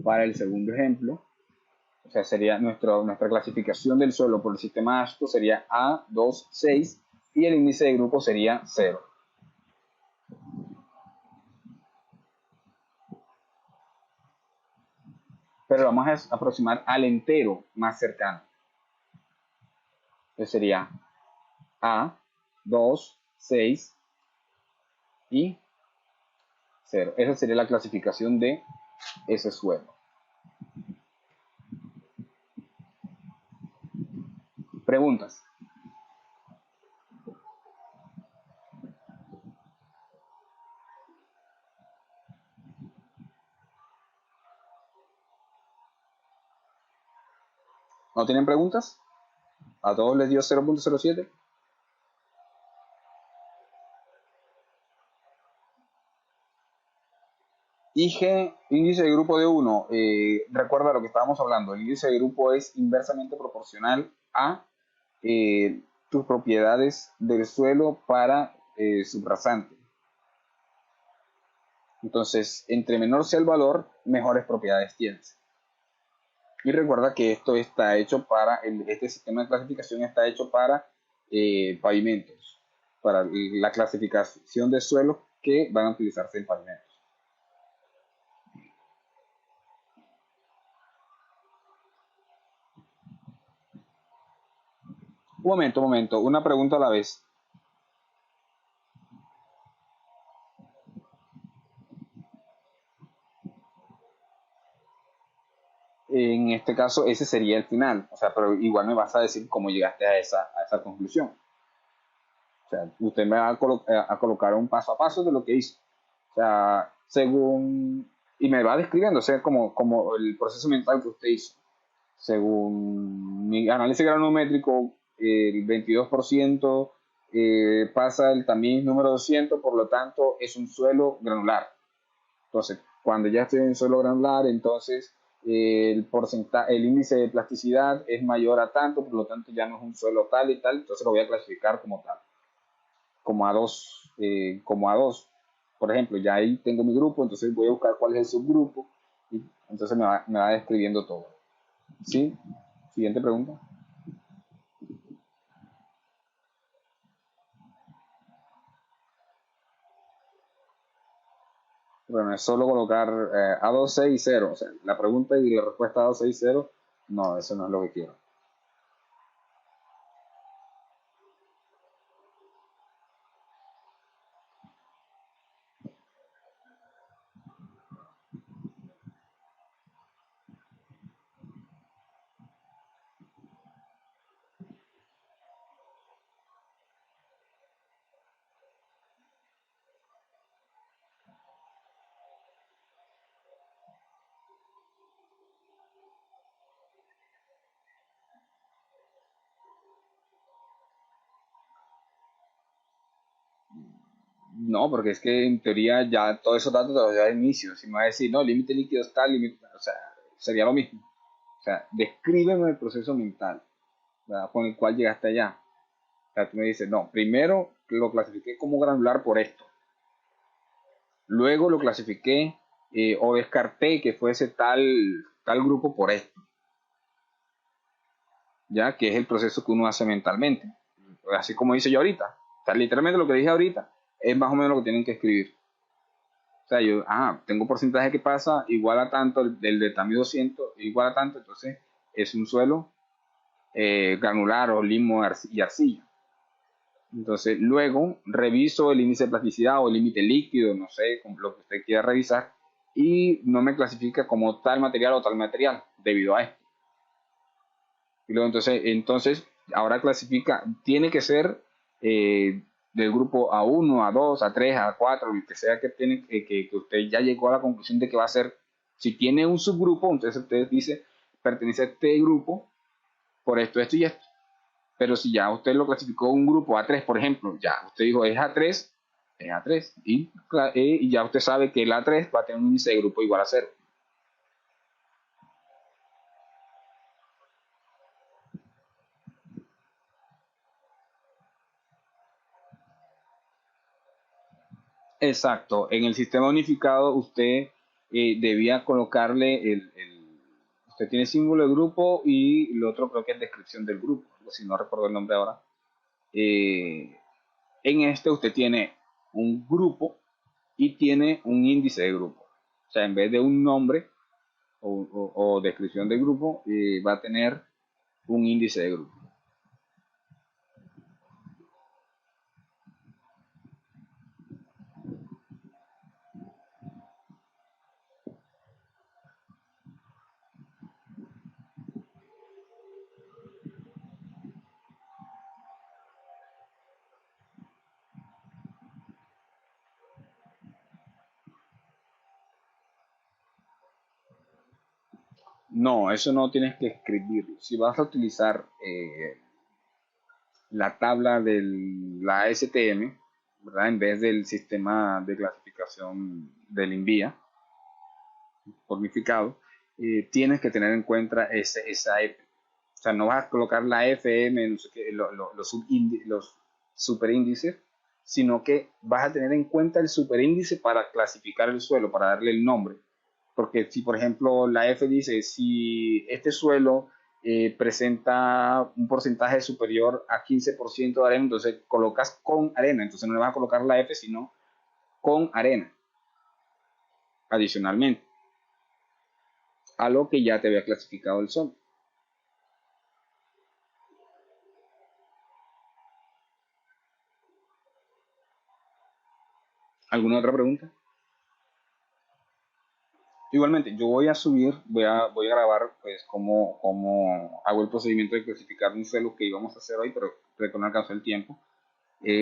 para el segundo ejemplo, o sea, sería nuestra clasificación del suelo por el sistema ASHTO sería A2,6 y el índice de grupo sería 0. Pero vamos a aproximar al entero más cercano. Entonces sería A2,6 y 0. Esa sería la clasificación de ese suelo. Preguntas. ¿No tienen preguntas? ¿A todos les dio 0.07? IG, índice de grupo de 1. Recuerda lo que estábamos hablando. El índice de grupo es inversamente proporcional a tus propiedades del suelo para su rasante. Entonces, entre menor sea el valor, mejores propiedades tienes. Y recuerda que esto está hecho para, este sistema de clasificación está hecho para pavimentos, para la clasificación de suelos que van a utilizarse en pavimentos. Un momento, una pregunta a la vez. En este caso, ese sería el final, o sea, pero igual me vas a decir cómo llegaste a esa conclusión. O sea, usted me va a colocar un paso a paso de lo que hizo. O sea, según, y me va describiendo, o sea, como el proceso mental que usted hizo. Según mi análisis granulométrico, el 22% pasa el tamiz número 200, por lo tanto es un suelo granular. Entonces, cuando ya estoy en suelo granular, entonces el porcentaje, el índice de plasticidad es mayor a tanto, por lo tanto ya no es un suelo tal y tal, entonces lo voy a clasificar como tal, como A2, como A2. Por ejemplo, ya ahí tengo mi grupo, entonces voy a buscar cuál es el subgrupo y entonces me va describiendo todo. ¿Sí? Siguiente pregunta. Bueno, es solo colocar A2, 6 y 0. O sea, la pregunta y la respuesta A2, 6 y 0, no, eso no es lo que quiero. No, porque es que en teoría ya todos esos datos te los da de inicio. Si me va a decir, no, límite líquido está, límite, o sea, sería lo mismo. O sea, descríbeme el proceso mental, ¿verdad?, con el cual llegaste allá. O sea, tú me dices, no, primero lo clasifiqué como granular por esto. Luego lo clasifiqué o descarté que fuese tal grupo por esto. Ya que es el proceso que uno hace mentalmente. Así como hice yo ahorita. O sea, literalmente lo que dije ahorita es más o menos lo que tienen que escribir. O sea, yo, tengo porcentaje que pasa igual a tanto, el de TAMI 200 igual a tanto, entonces es un suelo granular o limo y arcilla. Entonces, luego reviso el índice de plasticidad o el límite líquido, no sé, lo que usted quiera revisar, y no me clasifica como tal material o tal material debido a esto. Y luego entonces Ahora clasifica, tiene que ser del grupo A1, A2, A3, A4, el que sea que, tiene, que usted ya llegó a la conclusión de que va a ser. Si tiene un subgrupo, entonces usted dice, pertenece a este grupo por esto y esto. Pero si ya usted lo clasificó un grupo A3, por ejemplo, ya usted dijo es A3. Y ya usted sabe que el A3 va a tener un índice de grupo igual a cero. Exacto. En el sistema unificado usted debía colocarle usted tiene símbolo de grupo y lo otro creo que es descripción del grupo, si no recuerdo el nombre ahora. Eh, en este usted tiene un grupo y tiene un índice de grupo. O sea, en vez de un nombre o descripción de grupo, va a tener un índice de grupo. No, eso no tienes que escribirlo. Si vas a utilizar la tabla de la STM, ¿verdad? En vez del sistema de clasificación del INVIA, por unificado, tienes que tener en cuenta esa F. O sea, no vas a colocar la FM, no sé qué, los superíndices, sino que vas a tener en cuenta el superíndice para clasificar el suelo, para darle el nombre. Porque si, por ejemplo, la F dice, si este suelo presenta un porcentaje superior a 15% de arena, entonces colocas con arena. Entonces no le vas a colocar la F, sino con arena, adicionalmente, a lo que ya te había clasificado el sol. ¿Alguna otra pregunta? Igualmente, yo voy a subir, voy a grabar pues cómo hago el procedimiento de clasificar un suelo que íbamos a hacer hoy, pero creo que no alcanzó el tiempo.